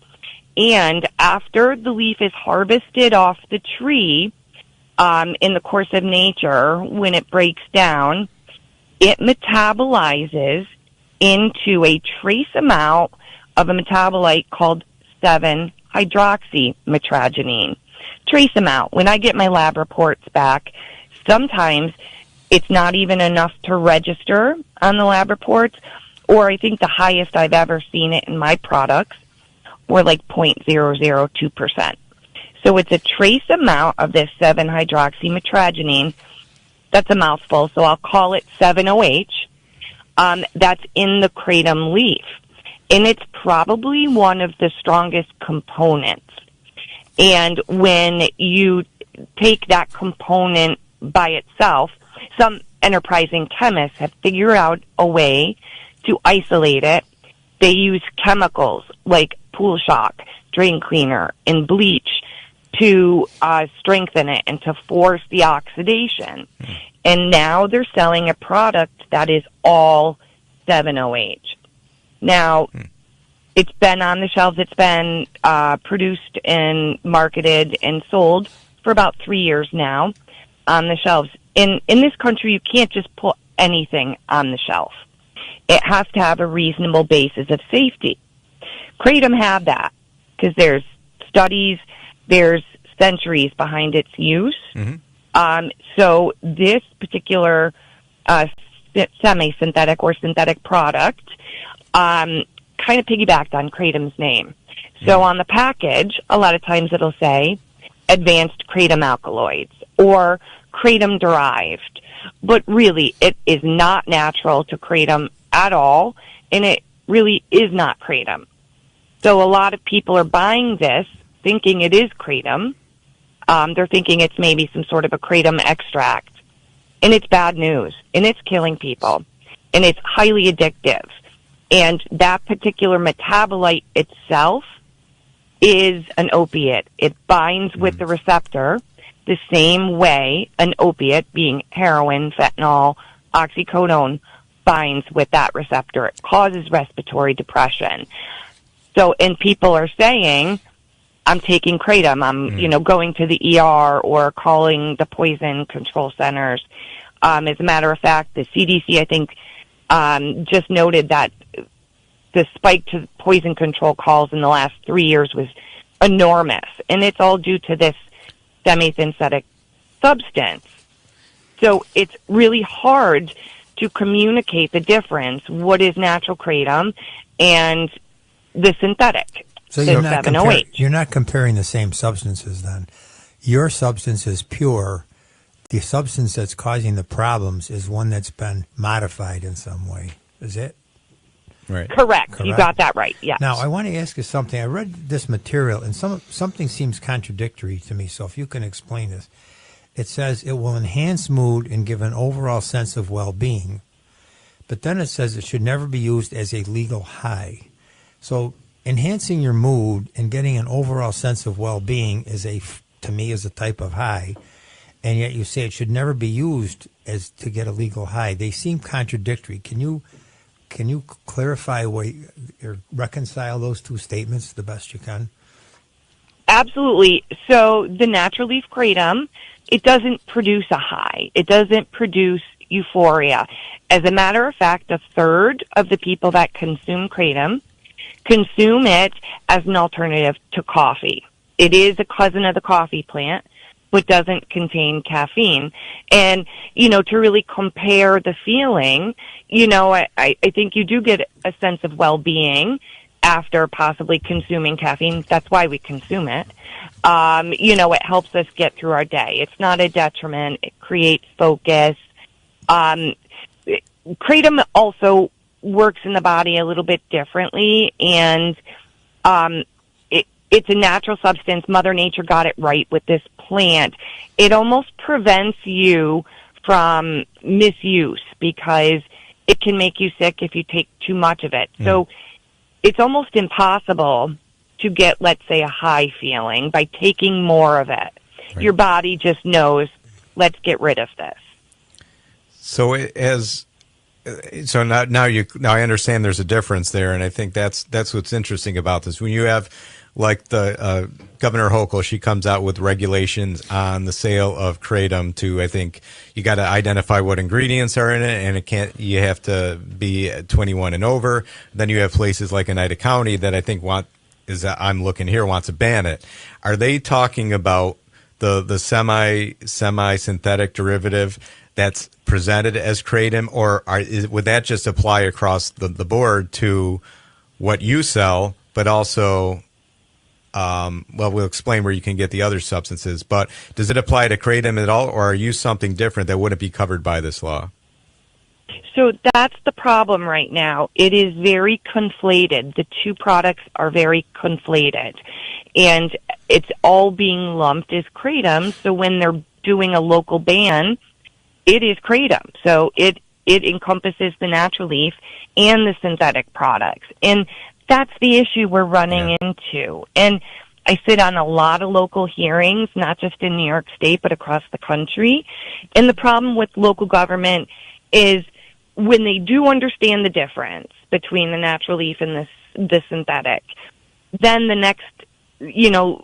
And after the leaf is harvested off the tree, in the course of nature, when it breaks down, it metabolizes into a trace amount of a metabolite called 7-hydroxymetragenine. Trace amount. When I get my lab reports back, sometimes it's not even enough to register on the lab reports, or I think the highest I've ever seen it in my products were like 0.002%. So it's a trace amount of this 7-hydroxymetragenine. That's a mouthful, so I'll call it 7-OH. That's in the kratom leaf. And it's probably one of the strongest components. And when you take that component by itself, some enterprising chemists have figured out a way to isolate it. They use chemicals like pool shock, drain cleaner, and bleach to strengthen it and to force the oxidation. And now they're selling a product that is all 7-OH. Now, it's been on the shelves. It's been produced and marketed and sold for about 3 years now on the shelves. In this country, you can't just put anything on the shelf. It has to have a reasonable basis of safety. Kratom have that because there's studies, there's centuries behind its use. So this particular semi-synthetic or synthetic product kind of piggybacked on Kratom's name. So on the package, a lot of times it'll say advanced kratom alkaloids or kratom derived. But really, it is not natural to kratom at all, and it really is not kratom. So a lot of people are buying this thinking it is kratom. They're thinking it's maybe some sort of a kratom extract. And it's bad news. And it's killing people. And it's highly addictive. And that particular metabolite itself is an opiate. It binds with the receptor the same way an opiate, being heroin, fentanyl, oxycodone, binds with that receptor. It causes respiratory depression. So, and people are saying, I'm taking kratom. I'm, going to the ER or calling the poison control centers. As a matter of fact, the CDC, I think, just noted that the spike to poison control calls in the last 3 years was enormous. And it's all due to this semi-synthetic substance. So it's really hard to communicate the difference, what is natural kratom and the synthetic. So you're not comparing the same substances then. Your substance is pure. The substance that's causing the problems is one that's been modified in some way. Is it? Right. Correct. You got that right. Yeah. Now, I want to ask you something. I read this material, and something seems contradictory to me, so if you can explain this. It says it will enhance mood and give an overall sense of well-being, but then it says it should never be used as a legal high. So enhancing your mood and getting an overall sense of well-being to me, is a type of high, and yet you say it should never be used as to get a legal high. They seem contradictory. Can you clarify or reconcile those two statements the best you can? Absolutely. So the natural leaf kratom, it doesn't produce a high. It doesn't produce euphoria. As a matter of fact, a third of the people that consume kratom consume it as an alternative to coffee. It is a cousin of the coffee plant, but doesn't contain caffeine. And, to really compare the feeling, I think you do get a sense of well-being after possibly consuming caffeine. That's why we consume it. It helps us get through our day. It's not a detriment. It creates focus. Kratom also works in the body a little bit differently, and it's a natural substance. Mother Nature got it right with this plant. It almost prevents you from misuse because it can make you sick if you take too much of it. So it's almost impossible to get, let's say, a high feeling by taking more of it. Right. Your body just knows, let's get rid of this. So now I understand there's a difference there, and I think that's what's interesting about this. When you have like the Governor Hochul, she comes out with regulations on the sale of kratom to, I think you got to identify what ingredients are in it, and you have to be 21 and over. Then you have places like Oneida County that I think wants to ban it. Are they talking about the semi-synthetic derivative that's presented as kratom, or would that just apply across the board to what you sell, but also, we'll explain where you can get the other substances, but does it apply to kratom at all, or are you something different that wouldn't be covered by this law? So that's the problem right now. It is very conflated. The two products are very conflated, and it's all being lumped as kratom. So when they're doing a local ban, it is kratom. So it encompasses the natural leaf and the synthetic products. And that's the issue we're running into. And I sit on a lot of local hearings, not just in New York State, but across the country. And the problem with local government is when they do understand the difference between the natural leaf and the synthetic, then the next,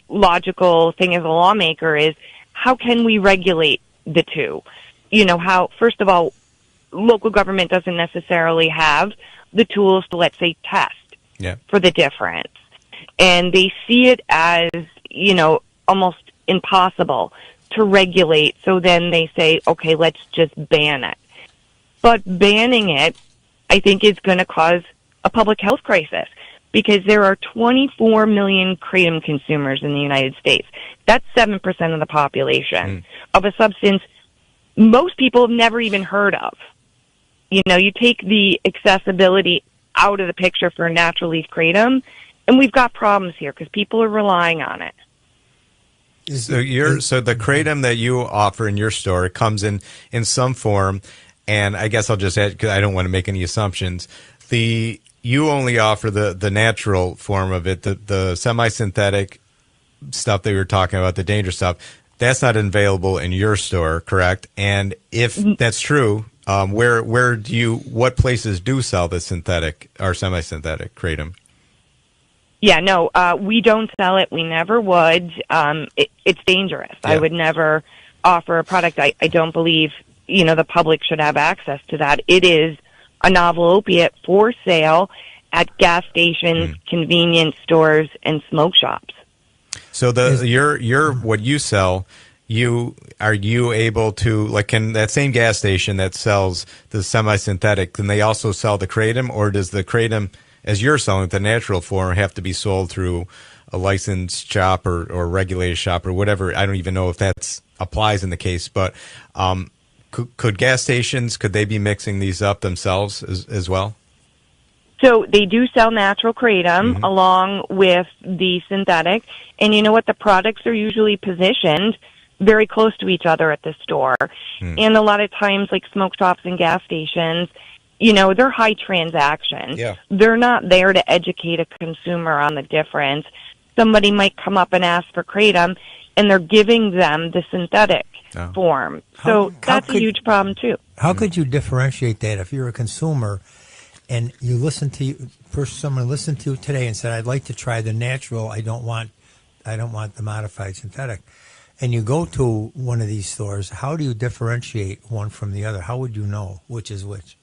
logical thing as a lawmaker is, how can we regulate the two? First of all, local government doesn't necessarily have the tools to, let's say, test for the difference. And they see it as, almost impossible to regulate. So then they say, okay, let's just ban it. But banning it, I think, is going to cause a public health crisis because there are 24 million kratom consumers in the United States. That's 7% of the population of a substance most people have never even heard of. You take the accessibility out of the picture for natural leaf kratom, and we've got problems here because people are relying on it. So the kratom that you offer in your store comes in some form, and I guess I'll just add, because I don't want to make any assumptions. You only offer the natural form of it, the semi-synthetic stuff that we were talking about, the dangerous stuff. That's not available in your store, correct? And if that's true, what places do sell the synthetic or semi-synthetic kratom? Yeah, no, we don't sell it. We never would. It's dangerous. Yeah. I would never offer a product. I don't believe, the public should have access to that. It is a novel opiate for sale at gas stations, convenience stores, and smoke shops. So your what you sell, are you able to, like, in that same gas station that sells the semi-synthetic, can they also sell the kratom, or does the kratom, as you're selling it, the natural form, have to be sold through a licensed shop or regulated shop or whatever? I don't even know if that applies in the case, but could gas stations, could they be mixing these up themselves as well? So they do sell natural kratom along with the synthetic. And you know what? The products are usually positioned very close to each other at the store. And a lot of times, like smoke shops and gas stations, they're high transaction. Yeah. They're not there to educate a consumer on the difference. Somebody might come up and ask for kratom, and they're giving them the synthetic. No. form. How- So how that's a could- huge problem too. How could you differentiate that if you're a consumer and you listen to someone listened to you today and said, "I'd like to try the natural. I don't want the modified synthetic." And you go to one of these stores, how do you differentiate one from the other? How would you know which is which?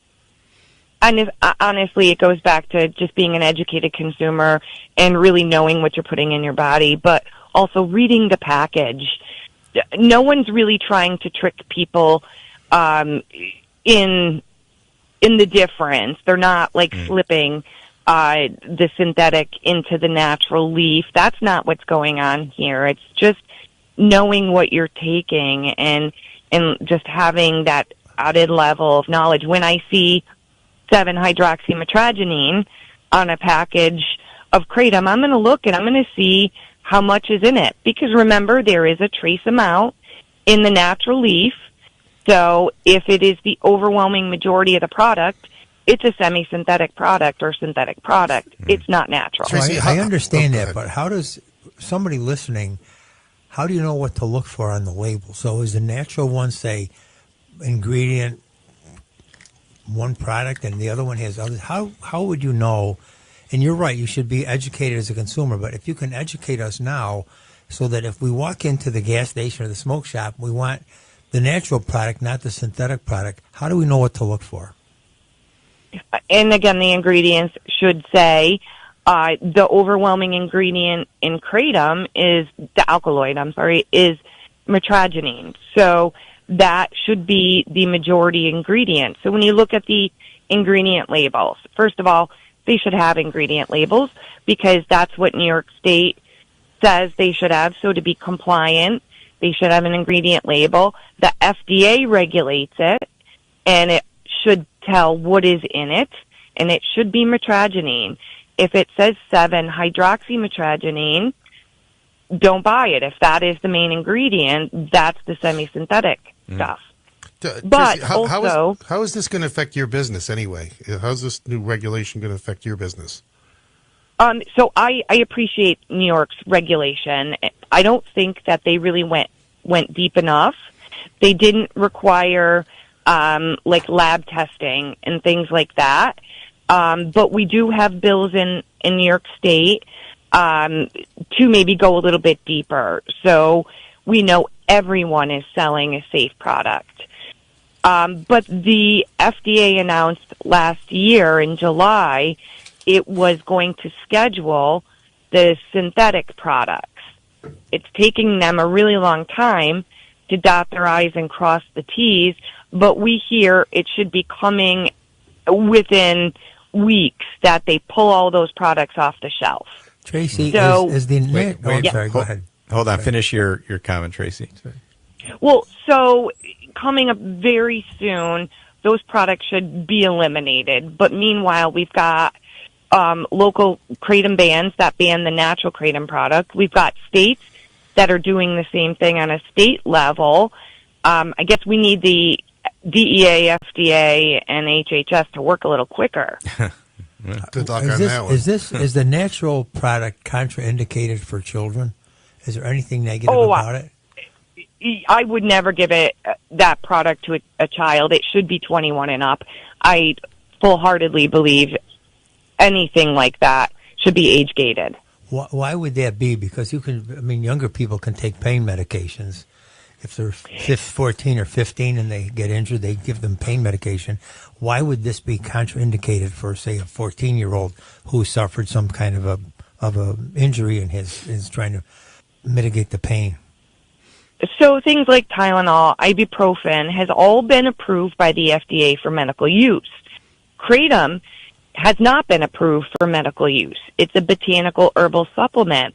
And honestly, it goes back to just being an educated consumer and really knowing what you're putting in your body, but also reading the package. No one's really trying to trick people in the difference. They're not like slipping the synthetic into the natural leaf. That's not what's going on here. It's just knowing what you're taking and just having that added level of knowledge. When I see 7-hydroxymetragenine on a package of Kratom, I'm going to look and I'm going to see how much is in it. Because remember, there is a trace amount in the natural leaf. So if it is the overwhelming majority of the product, it's a semi-synthetic product or synthetic product. It's not natural. So I understand go that, ahead. but how does somebody listening, how do you know what to look for on the label? So is the natural one say ingredient one product and the other one has others? How would you know? And you're right, you should be educated as a consumer, but if you can educate us now so that if we walk into the gas station or the smoke shop, we want the natural product, not the synthetic product, how do we know what to look for? And again, the ingredients should say the overwhelming ingredient in Kratom is the alkaloid, is metragenine. So that should be the majority ingredient. So when you look at the ingredient labels, first of all, they should have ingredient labels because that's what New York State says they should have. So to be compliant, they should have an ingredient label. The FDA regulates it, and it should tell what is in it, and it should be metragenine. If it says 7-hydroxymetragenine, don't buy it. If that is the main ingredient, that's the semi-synthetic stuff. But Tracy, also, how is this going to affect your business anyway? How's this new regulation going to affect your business? so I appreciate New York's regulation. I don't think that they really went deep enough. They didn't require like lab testing and things like that. But we do have bills in New York State to maybe go a little bit deeper. So we know everyone is selling a safe product. But the FDA announced last year in July it was going to schedule the synthetic products. It's taking them a really long time to dot their I's and cross the T's, but we hear it should be coming within weeks that they pull all those products off the shelf. Tracy, So- is the Wait, I'm sorry, go ahead. Hold on. Finish your comment, Tracy. Well, so coming up very soon, those products should be eliminated. But meanwhile, we've got local kratom bans that ban the natural kratom product. We've got states that are doing the same thing on a state level. I guess we need the DEA, FDA, and HHS to work a little quicker. Good luck Is on this, that one. is the natural product contraindicated for children? Is there anything negative Oh, about it? I would never give it that product to a child. It should be 21 and up. I full-heartedly believe anything like that should be age-gated. Why would that be? Because younger people can take pain medications. If they're 14 or 15 and they get injured, they give them pain medication. Why would this be contraindicated for, say, a 14-year-old who suffered some kind of a injury and is trying to mitigate the pain? So things like Tylenol, ibuprofen has all been approved by the FDA for medical use. Kratom has not been approved for medical use. It's a botanical herbal supplement.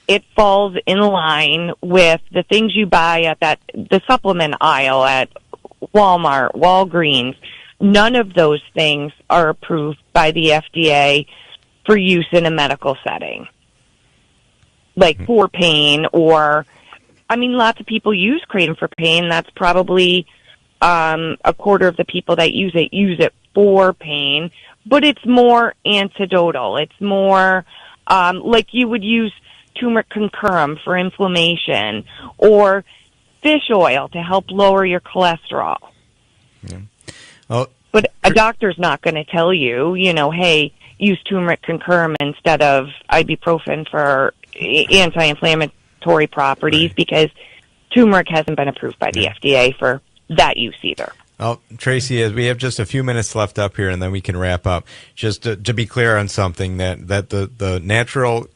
It falls in line with the things you buy at the supplement aisle at Walmart, Walgreens. None of those things are approved by the FDA for use in a medical setting. Like for pain lots of people use kratom for pain. That's probably a quarter of the people that use it for pain. But it's more antidotal. It's more like you would use turmeric concurrent for inflammation, or fish oil to help lower your cholesterol. Yeah. Well, But a doctor's not going to tell you, hey, use turmeric concurrent instead of ibuprofen for anti-inflammatory properties, Right. because turmeric hasn't been approved by the FDA for that use either. well, Tracy, as we have just a few minutes left up here, and then we can wrap up. Just to be clear on something, that the natural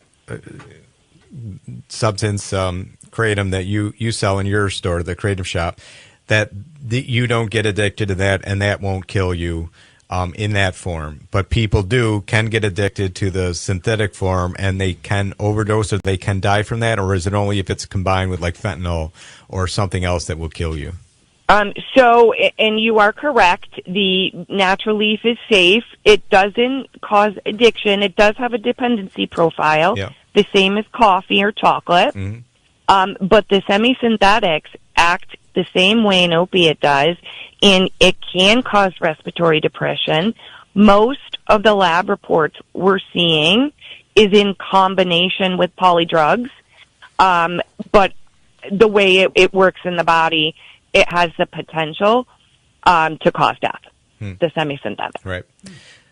substance kratom that you sell in your store, the Kratom Shop, that you don't get addicted to that, and that won't kill you in that form. But people can get addicted to the synthetic form, and they can overdose or they can die from that, or is it only if it's combined with like fentanyl or something else that will kill you? So, and you are correct, the natural leaf is safe. It doesn't cause addiction. It does have a dependency profile, Yeah. the same as coffee or chocolate. Mm-hmm. But the semi-synthetics act the same way an opiate does, and it can cause respiratory depression. Most of the lab reports we're seeing is in combination with polydrugs, but the way it works in the body, it has the potential to cause death, the semi-synthetic. Right.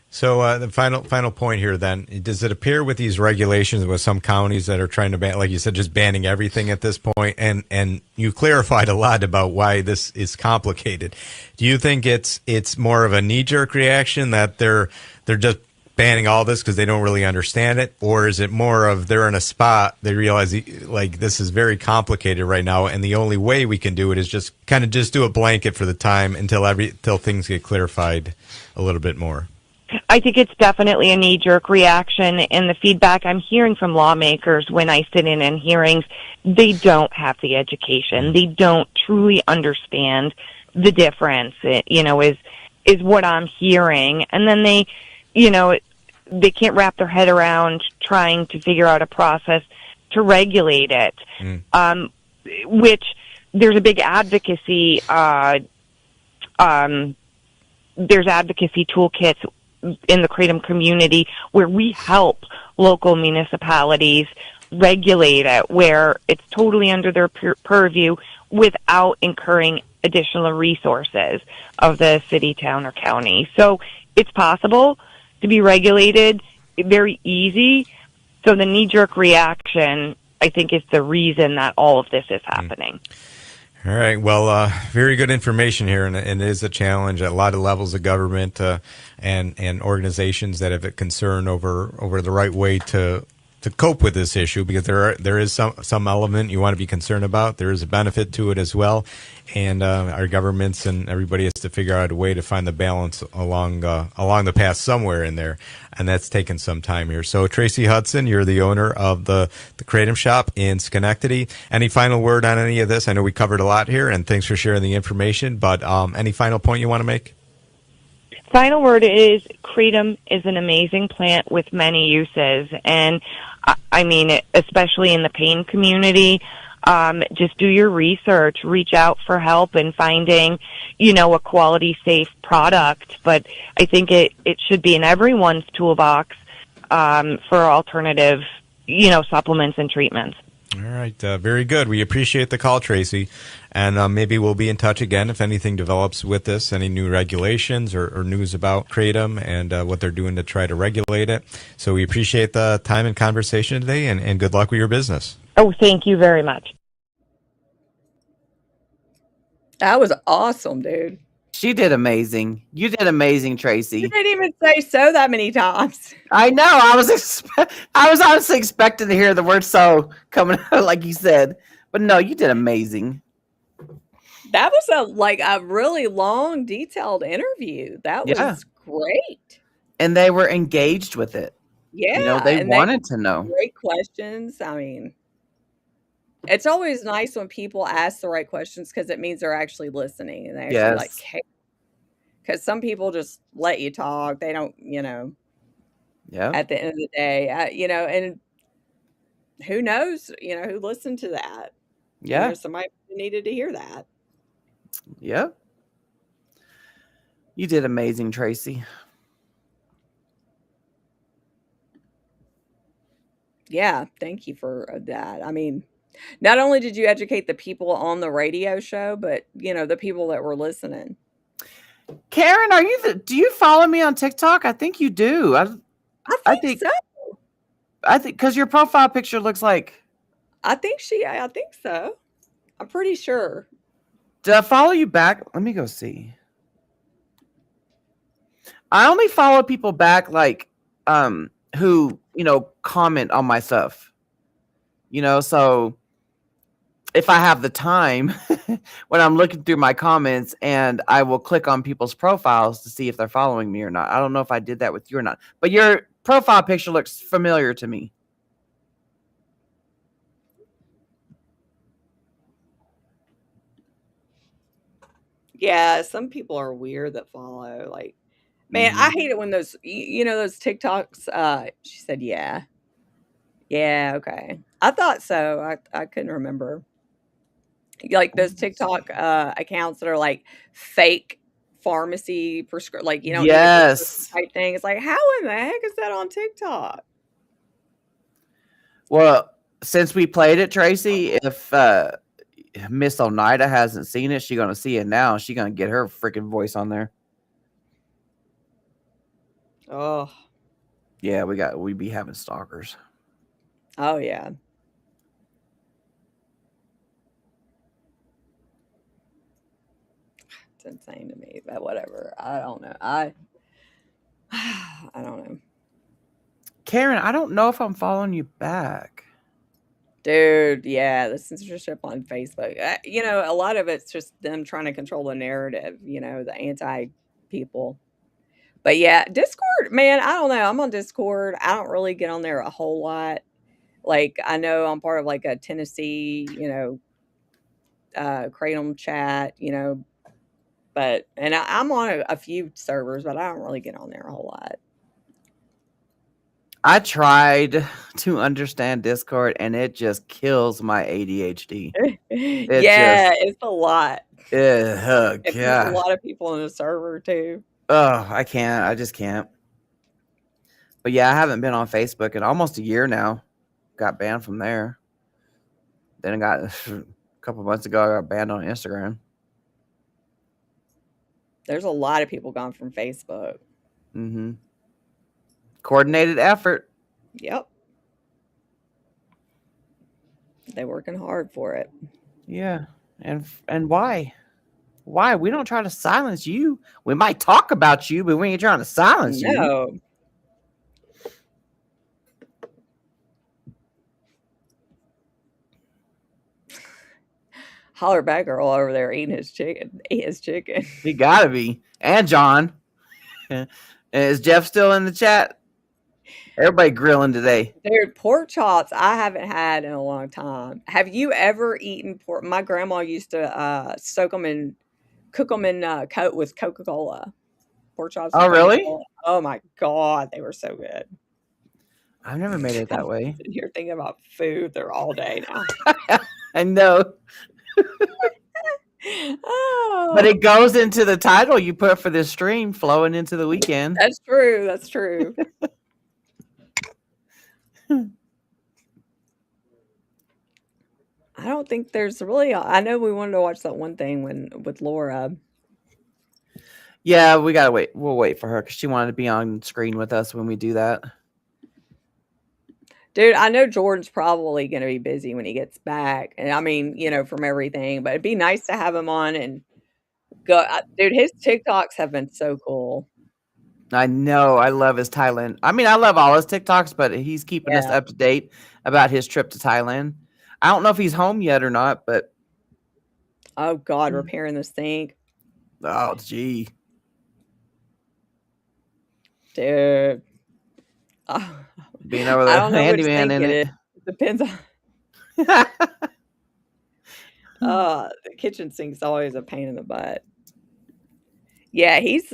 So the final point here then, does it appear with these regulations with some counties that are trying to ban, like you said, just banning everything at this point, and you clarified a lot about why this is complicated. Do you think it's more of a knee-jerk reaction that they're just banning all this because they don't really understand it, or is it more of they're in a spot, they realize like this is very complicated right now, and the only way we can do it is just kind of just do a blanket for the time until things get clarified a little bit more? I think it's definitely a knee-jerk reaction, and the feedback I'm hearing from lawmakers when I sit in hearings, they don't have the education. They don't truly understand the difference, is what I'm hearing. And then they can't wrap their head around trying to figure out a process to regulate it, which there's a big advocacy, there's advocacy toolkits in the Kratom community where we help local municipalities regulate it, where it's totally under their purview without incurring additional resources of the city, town, or county. So it's possible to be regulated, very easy. So the knee-jerk reaction, I think, is the reason that all of this is happening. All right. Well, very good information here, and it is a challenge at a lot of levels of government and organizations that have a concern over the right way to cope with this issue, because there is some element you want to be concerned about. There is a benefit to it as well, and our governments and everybody has to figure out a way to find the balance along the path somewhere in there, and that's taken some time here. So Tracy Hudson, you're the owner of the Kratom Shop in Schenectady. Any final word on any of this? I know we covered a lot here, and thanks for sharing the information, but any final point you want to make? Final word is Kratom is an amazing plant with many uses, and I mean, especially in the pain community, just do your research, reach out for help in finding, a quality, safe product. But I think it should be in everyone's toolbox for alternative, supplements and treatments. All right. Very good. We appreciate the call, Tracy. And maybe we'll be in touch again if anything develops with this, any new regulations or news about Kratom and what they're doing to try to regulate it. So we appreciate the time and conversation today, and good luck with your business. Oh, thank you very much. That was awesome, dude. She did amazing. You did amazing, Tracy. You didn't even say so that many times. I know. I was honestly expecting to hear the word "so" coming out like you said, but no, you did amazing. That was a really long, detailed interview. That was great. And they were engaged with it. Yeah, they wanted to know. Great questions. I mean, it's always nice when people ask the right questions because it means they're actually listening and they actually care. Because some people just let you talk. They don't, at the end of the day, and who knows, who listened to that. Yeah. Somebody needed to hear that. Yeah. You did amazing, Tracy. Yeah. Thank you for that. I mean, Not only did you educate the people on the radio show, but the people that were listening. Karen, do you follow me on TikTok? I think you do. I think so. I think because your profile picture looks like. I think so. I'm pretty sure. Did I follow you back? Let me go see. I only follow people back like who, comment on my stuff. So if I have the time when I'm looking through my comments, and I will click on people's profiles to see if they're following me or not. I don't know if I did that with you or not, but your profile picture looks familiar to me. Yeah, some people are weird that follow. Like, man, I hate it when those those TikToks. She said, "Yeah, yeah, okay." I thought so. I couldn't remember. Like those TikTok accounts that are like fake pharmacy like you don't need a Yes. prescription type thing. It's like, how in the heck is that on TikTok? Well, since we played it, Tracy, if Miss Oneida hasn't seen it, she's gonna see it now. She's gonna get her freaking voice on there. Oh, Yeah, we be having stalkers. oh yeah. It's insane to me, but whatever. I don't know. I don't know. Karen, I don't know if I'm following you back. Dude, yeah, the censorship on Facebook. A lot of it's just them trying to control the narrative, the anti people. But yeah, Discord, man, I don't know. I'm on Discord. I don't really get on there a whole lot. Like, I know I'm part of like a Tennessee, Kratom chat, but I'm on a few servers, but I don't really get on there a whole lot. I tried to understand Discord, and it just kills my ADHD. Yeah, it's a lot. Oh, If there's a God. lot of people in the server too. Oh, I can't. I just can't. But yeah, I haven't been on Facebook in almost a year now. Got banned from there. Then I got a couple months ago, I got banned on Instagram. There's a lot of people gone from Facebook. Mm-hmm. Coordinated effort. Yep. They're working hard for it. Yeah. And why? Why? We don't try to silence you. We might talk about you, but we ain't trying to silence you. No. Hollerback girl over there eating his chicken. Eat his chicken. He gotta be. And John. Is Jeff still in the chat? Everybody grilling today. Dude, pork chops I haven't had in a long time. Have you ever eaten pork? My grandma used to cook them in with Coca-Cola. Pork chops. Oh, really? Oh my God, they were so good. I've never made it that way. You're thinking about food there all day now. I know. Oh, But it goes into the title you put for this stream, flowing into the weekend. that's true. That's true. I don't think there's really. I know we wanted to watch that one thing with Laura. Yeah, we gotta wait. We'll wait for her because she wanted to be on screen with us when we do that. Dude, I know Jordan's probably going to be busy when he gets back. And I mean, from everything, but it'd be nice to have him on and go. Dude, his TikToks have been so cool. I know. I love his Thailand. I mean, I love all his TikToks, but he's keeping us up to date about his trip to Thailand. I don't know if he's home yet or not, but. Oh, God, repairing the sink. Oh, gee. Dude. Being over there, handyman in it. It depends on. The kitchen sink's always a pain in the butt. Yeah, he's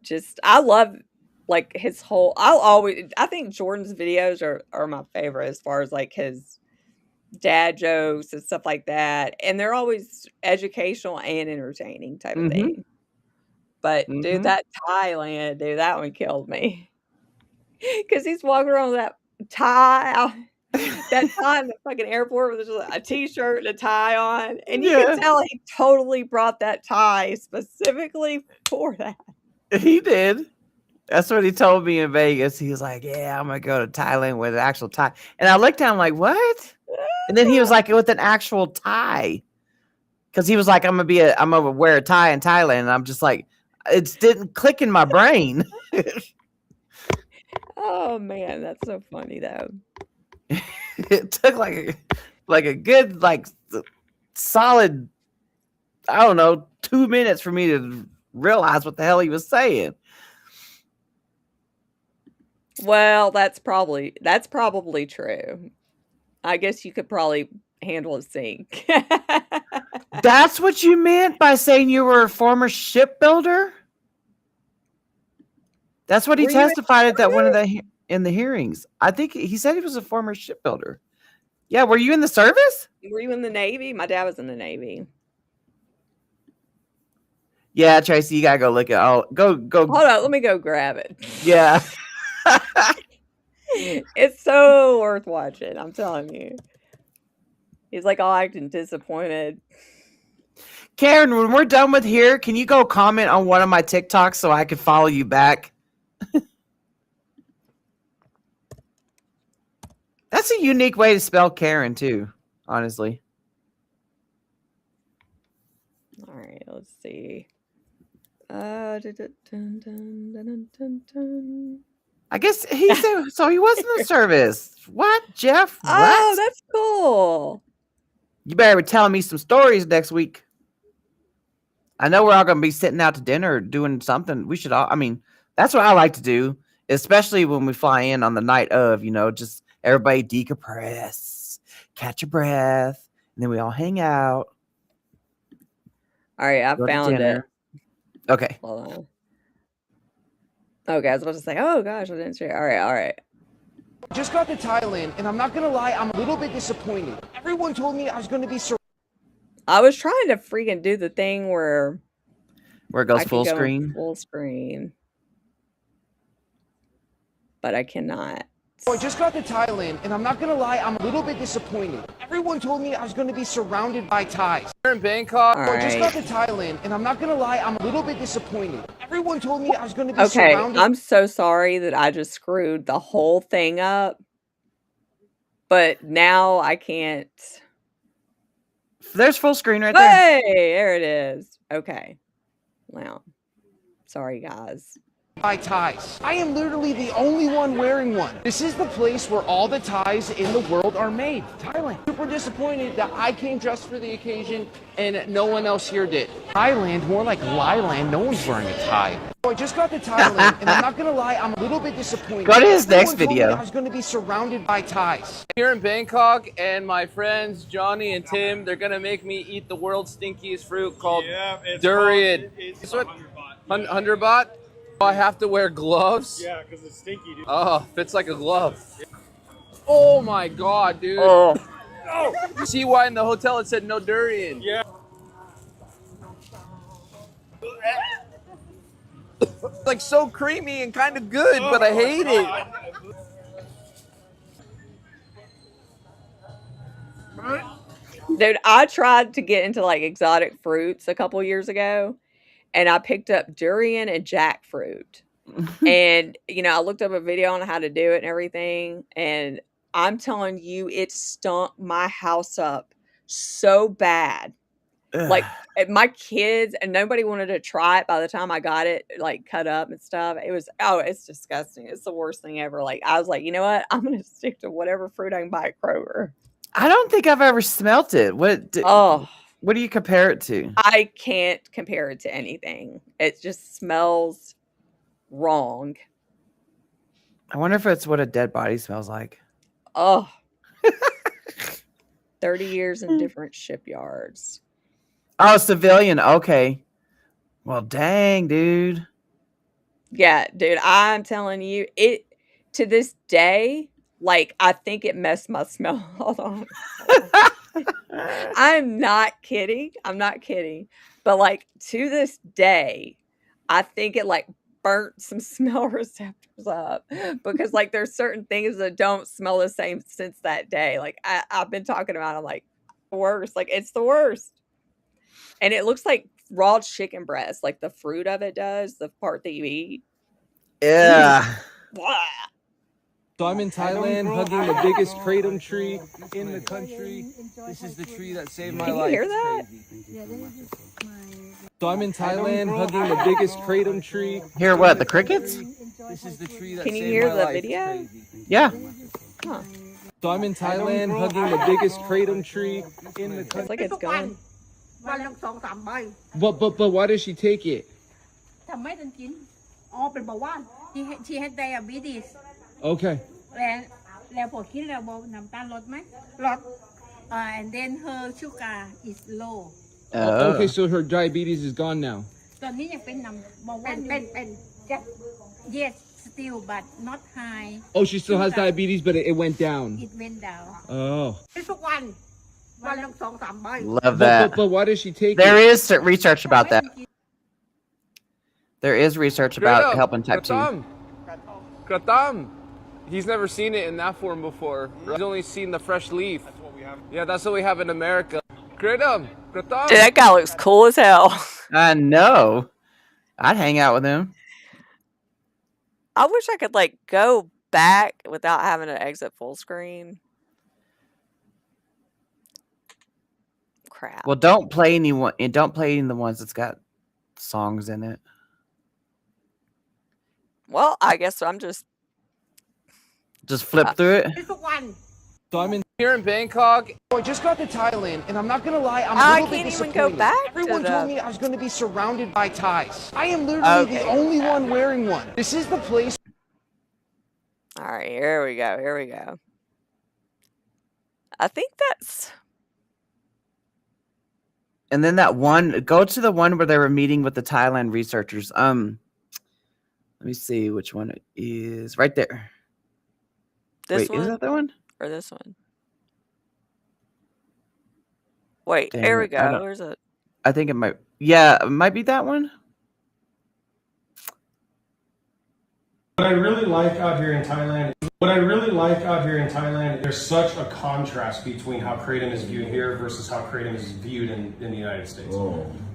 just. I love like his whole. I think Jordan's videos are my favorite as far as like his dad jokes and stuff like that, and they're always educational and entertaining type of thing. But dude, that Thailand, dude, that one killed me. Because he's walking around with that tie. that tie in the fucking airport with just a t-shirt and a tie on, and you Yeah. can tell he totally brought that tie specifically for that. He did. That's what he told me in Vegas. He was like, "Yeah, I'm gonna go to Thailand with an actual tie." And I looked at him like, "What?" And then he was like, "With an actual tie," because he was like, "I'm gonna wear a tie in Thailand." And I'm just like, it didn't click in my brain. Oh man, that's so funny though. It took like a good solid, I don't know, 2 minutes for me to realize what the hell he was saying. Well, that's probably true. I guess you could probably handle a sink. That's what you meant by saying you were a former shipbuilder? That's what he Were you in testified at that one of in the hearings. I think he said he was a former shipbuilder. Yeah, were you in the service? Were you in the Navy? My dad was in the Navy. Yeah, Tracy, you gotta go look at all. Go. Hold on, let me go grab it. Yeah. It's so worth watching. I'm telling you. He's like all acting disappointed. Karen, when we're done with here, can you go comment on one of my TikToks so I can follow you back? That's a unique way to spell Karen, too, honestly. All right, let's see. I guess he said so. He was in the service. What, Jeff? What? Oh, that's cool. You better be telling me some stories next week. I know we're all going to be sitting out to dinner doing something. We should all, I mean, that's what I like to do, especially when we fly in on the night of, just everybody decompress, catch your breath, and then we all hang out. All right, I go to found it. dinner. Okay. Hold on. Okay, I was about to say, oh gosh, I didn't share. All right. Just got to Thailand, and I'm not gonna lie, I'm a little bit disappointed. Everyone told me I was gonna be I was trying to freaking do the thing where it goes I can full go in screen. full screen, but I cannot. I just got to Thailand, and I'm not gonna lie, I'm a little bit disappointed. Everyone told me I was gonna be surrounded by Thais. Here in Bangkok. All I just got right. to Thailand, and I'm not gonna lie, I'm a little bit disappointed. Everyone told me I was gonna be Okay, surrounded. I'm so sorry that I just screwed the whole thing up, but now I can't. There's full screen right there. Hey, there it is. Okay. Wow. Sorry, guys. By Thais. I am literally the only one wearing one. This is the place where all the ties in the world are made. Thailand. Super disappointed that I came dressed for the occasion and no one else here did. Thailand, more like Lyland, no one's wearing a tie. I just got to Thailand, and I'm not gonna lie, I'm a little bit disappointed. Go to his Everyone next told me video. I was gonna be surrounded by Thais. Here in Bangkok, and my friends Johnny and Tim, they're gonna make me eat the world's stinkiest fruit called durian. It's what? 100 baht. 100 baht? I have to wear gloves? Yeah, because it's stinky, dude. Oh, fits like a glove. Oh my god, dude. Oh, You see why in the hotel it said no durian? Yeah. It's like so creamy and kind of good, but I hate it. dude, I tried to get into like exotic fruits a couple years ago, and I picked up durian and jackfruit. And I looked up a video on how to do it and everything, and I'm telling you, it stunk my house up so bad. Like my kids and nobody wanted to try it by the time I got it like cut up and stuff. It's disgusting. It's the worst thing ever. Like I was like, you know what? I'm gonna stick to whatever fruit I can buy at Kroger. I don't think I've ever smelt it. What do you compare it to? I can't compare it to anything. It just smells wrong. I wonder if it's what a dead body smells like. Oh, 30 years in different shipyards. Oh, civilian. Okay. Well, dang, dude. Yeah, dude, I'm telling you, it to this day, like I think it messed my smell. Hold on. I'm not kidding. But like to this day, I think it like burnt some smell receptors up because like there's certain things that don't smell the same since that day. Like I've been talking about, I'm like, worst. Like it's the worst. And it looks like raw chicken breast, like the fruit of it does, the part that you eat. Yeah. Blah. So I'm in Thailand hugging the biggest kratom tree in the country. This is the tree that saved my Can you life. hear that? So I'm in Thailand hugging the biggest kratom tree. Hear what? The crickets? This is the tree that Can you saved hear my the life. video? Yeah. Huh. So I'm in Thailand hugging the biggest kratom tree in the It's country. like it's gone. But why does she take it? ทำไม่ทันกินอ๋อเป็นเบาหวาน she had diabetes Okay. แล้วพอกินแล้วน้ำตาลลดไหมลดand then her sugar is low Okay, so her diabetes is gone now. ตอนนี้ยังเป็นน้ำเบาหวานเป็น yes still but not high Oh, she still has diabetes, but it went down. it went down Oh. ทุกวันวันละ2-3 ใบ Love that. But why does she take There it? is research about that. There is research about helping type 2. Kratom. He's never seen it in that form before. He's only seen the fresh leaf. Yeah, that's what we have in America. Kratom. Kratom. Dude, that guy looks cool as hell. I know. I'd hang out with him. I wish I could like go back without having to exit full screen. Crap. Well, don't play anyone. Don't play any of the ones that's got songs in it. Well, I guess I'm just flip through it. ทุกวัน So I'm here in Bangkok. I just got to Thailand, and I'm not gonna lie, I'm a I little bit can't even go disappointed. back to Everyone the- told me I was gonna be surrounded by Thais. I am literally the Okay. only one wearing one. This is the place. All right, here we go. Here we go. I think that's And then that one, go to the one where they were meeting with the Thailand researchers. Let me see which one it is. Right there. this Wait, one is that the one? or this one. Wait, Dang here we it, I go. don't- Where's it? I think it might. Yeah, it might be that one. What I really like out here in Thailand, there's such a contrast between how kratom is viewed here versus how kratom is viewed in the United States.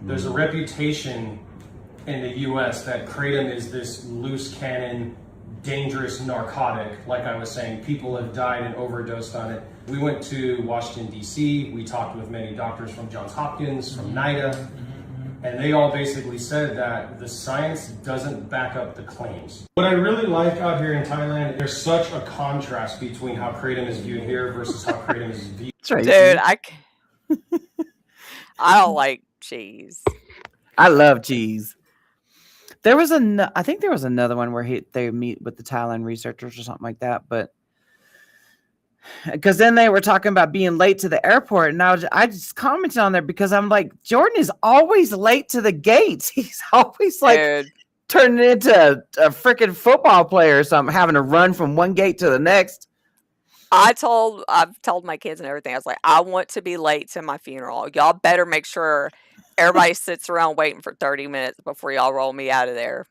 There's a reputation in the U.S. that kratom is this loose cannon, dangerous narcotic. Like I was saying, people have died and overdosed on it. We went to Washington, D.C. We talked with many doctors from Johns Hopkins, from NIDA, and they all basically said that the science doesn't back up the claims. What I really like out here in Thailand, there's such a contrast between how kratom is viewed here versus how kratom is viewed. That's right. Dude, I don't like cheese. I love cheese. There was I think there was another one where they meet with the Thailand researchers or something like that, but because then they were talking about being late to the airport, and I just commented on there because I'm like, Jordan is always late to the gates. He's always like Dude, turning into a freaking football player or something, having to run from one gate to the next. I've told my kids and everything. I was like, I want to be late to my funeral. Y'all better make sure everybody sits around waiting for 30 minutes before y'all roll me out of there.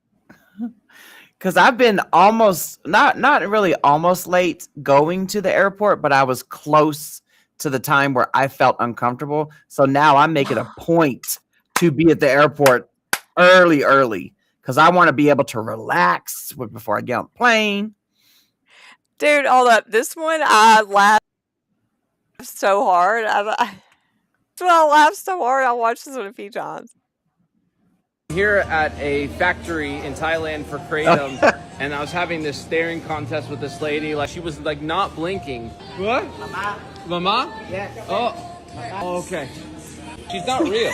Because I've been almost not really almost late going to the airport, but I was close to the time where I felt uncomfortable. So now I'm making a point to be at the airport early because I want to be able to relax before I get on the plane. Dude, hold up. This one, I laughed so hard. I laughed so hard. I watched this one a few times. Here at a factory in Thailand for kratom, and I was having this staring contest with this lady. Like she was like not blinking. What? Mama? yes Oh, okay. She's not real.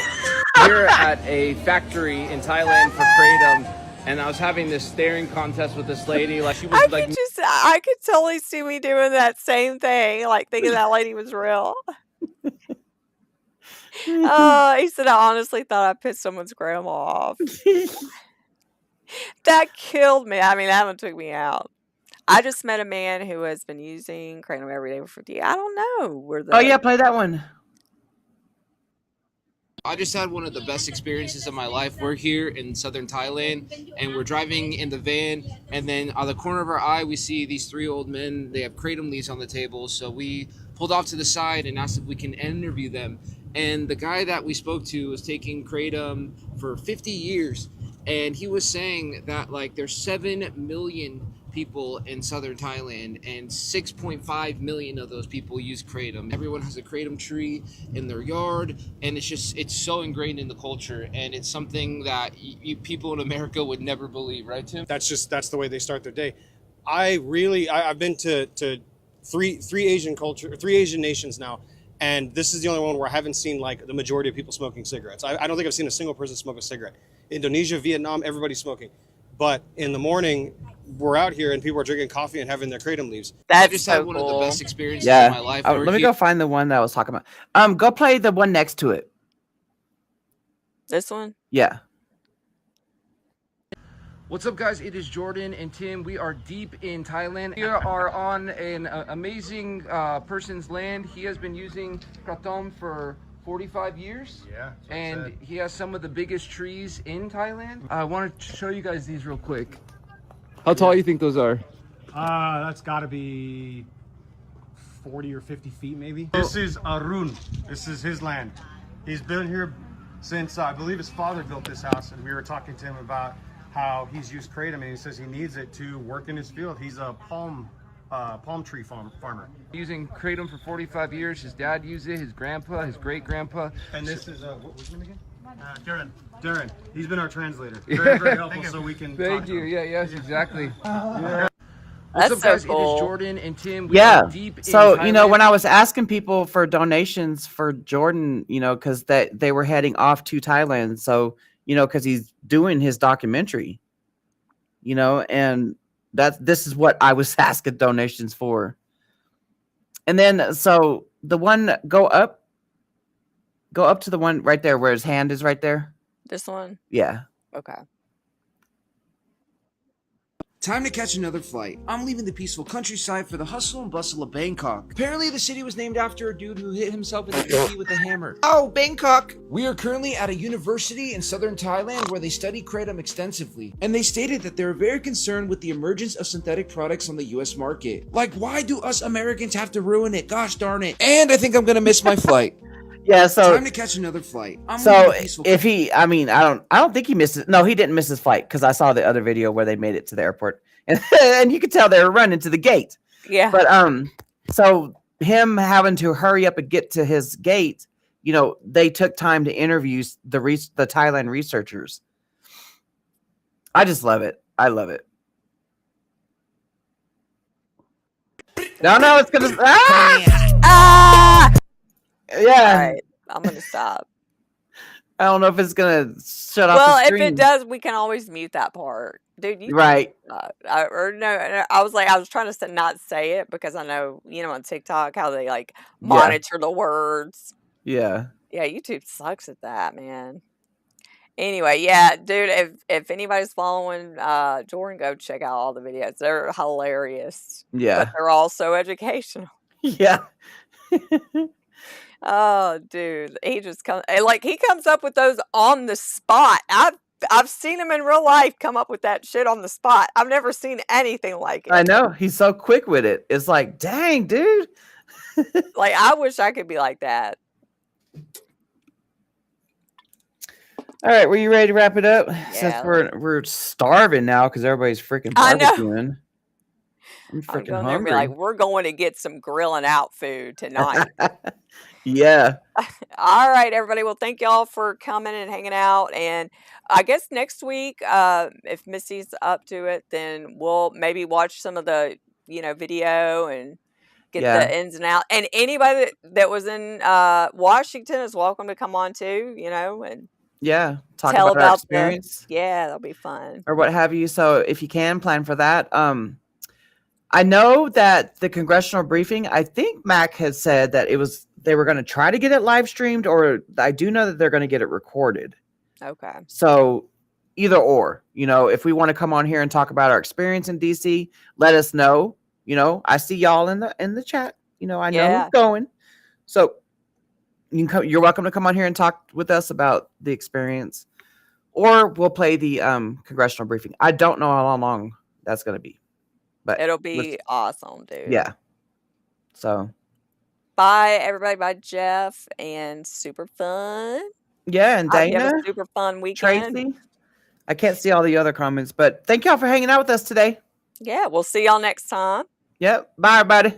Here at a factory in Thailand for kratom, and I was having this staring contest with this lady. Like she was like. I could totally see me doing that same thing, like thinking that lady was real. He said, I honestly thought I pissed someone's grandma off. That killed me. I mean, that one took me out. I just met a man who has been using kratom every day for 50 years. I don't know where the. Oh yeah, play that one. I just had one of the best experiences of my life. We're here in southern Thailand, and we're driving in the van, and then on the corner of our eye, we see these 3 old men. They have kratom leaves on the table, so we pulled off to the side and asked if we can interview them. And the guy that we spoke to was taking kratom for 50 years, and he was saying that like there's 7 million people in southern Thailand, and 6.5 million of those people use kratom. Everyone has a kratom tree in their yard, and it's so ingrained in the culture, and it's something that people in America would never believe, right, Tim? That's the way they start their day. I've been to three Asian nations now, and this is the only one where I haven't seen like the majority of people smoking cigarettes. I don't think I've seen a single person smoke a cigarette. Indonesia, Vietnam, everybody's smoking. But in the morning, we're out here and people are drinking coffee and having their kratom leaves. I just had one of the best experiences Yeah. of my life. Let me go find the one that I was talking about. Go play the one next to it. This one? Yeah. What's up, guys? It is Jordan and Tim. We are deep in Thailand. We are on an amazing person's land. He has been using kratom for 45 years. Yeah. And he has some of the biggest trees in Thailand. I want to show you guys these real quick. How tall do you think those are? That's got to be 40 or 50 feet, maybe. This is Arun. This is his land. He's been here since I believe his father built this house, and we were talking to him about how he's used kratom, and he says he needs it to work in his field. He's a palm tree farmer. Using kratom for 45 years. His dad used it, his grandpa, his great-grandpa. And this is, what was his name again? Darren. He's been our translator. Very, very helpful so we can Thank talk to you. him. Yes, exactly. That's What's up, guys? so It cool. is Jordan and Tim. We Yeah. are deep in So, Thailand. when I was asking people for donations for Jordan, because they were heading off to Thailand. So, because he's doing his documentary, and this is what I was asking donations for. And then, so the one, go up to the one right there where his hand is right there. This one? Yeah. Okay. Time to catch another flight. I'm leaving the peaceful countryside for the hustle and bustle of Bangkok. Apparently, the city was named after a dude who hit himself in the face with a hammer. Oh, Bangkok! We are currently at a university in southern Thailand where they study kratom extensively, and they stated that they're very concerned with the emergence of synthetic products on the US market. Like, why do us Americans have to ruin it? Gosh darn it. And I think I'm gonna miss my flight. Yeah, so Time to catch another flight. I'm so leaving the peaceful if he, I don't think he missed it. No, he didn't miss his flight because I saw the other video where they made it to the airport, and you could tell they were running to the gate. Yeah. But so him having to hurry up and get to his gate, they took time to interview the Thailand researchers. I just love it. I love it. No, it's gonna. Ah! Yeah. All right. I'm going to stop. I don't know if it's gonna shut off. Well, the if stream. it does, we can always mute that part. Dude, you Right. I was trying to not say it because I know, on TikTok how they like monitor the words. Yeah. Yeah, YouTube sucks at that, man. Anyway, yeah, dude, if anybody's following Jordan, go check out all the videos. They're hilarious. Yeah. But they're also educational. Yeah. Oh, dude, he just comes he comes up with those on the spot. I've seen him in real life come up with that shit on the spot. I've never seen anything like it. I know. He's so quick with it. It's like, dang, dude. Like, I wish I could be like that. All right, were you ready to wrap it up? Since Yeah. we're starving now because everybody's freaking I know. barbecuing. I'm I'm freaking going there and be hungry. like, we're going to get some grilling out food tonight. Yeah. All right, everybody. Well, thank y'all for coming and hanging out. And I guess next week, if Missy's up to it, then we'll maybe watch some of the, video and get Yeah. the ins and outs. And anybody that was in Washington is welcome to come on too, and Yeah. Talk tell about our about experience yeah, that'll be fun. or what have you. So if you can plan for that, I know that the congressional briefing, I think Mac had said that they were going to try to get it live streamed, or I do know that they're going to get it recorded. Okay. So either or, if we want to come on here and talk about our experience in DC, let us know. I see y'all in the chat. I know Yeah. who's going. So you're welcome to come on here and talk with us about the experience, or we'll play the congressional briefing. I don't know how long that's going to be, but It'll be awesome, dude. yeah. So bye, everybody. Bye, Jeff, and super fun. Yeah, and I hope you have Dana, a super fun weekend. Tracy. I can't see all the other comments, but thank y'all for hanging out with us today. Yeah, we'll see y'all next time. Yep. Bye, everybody.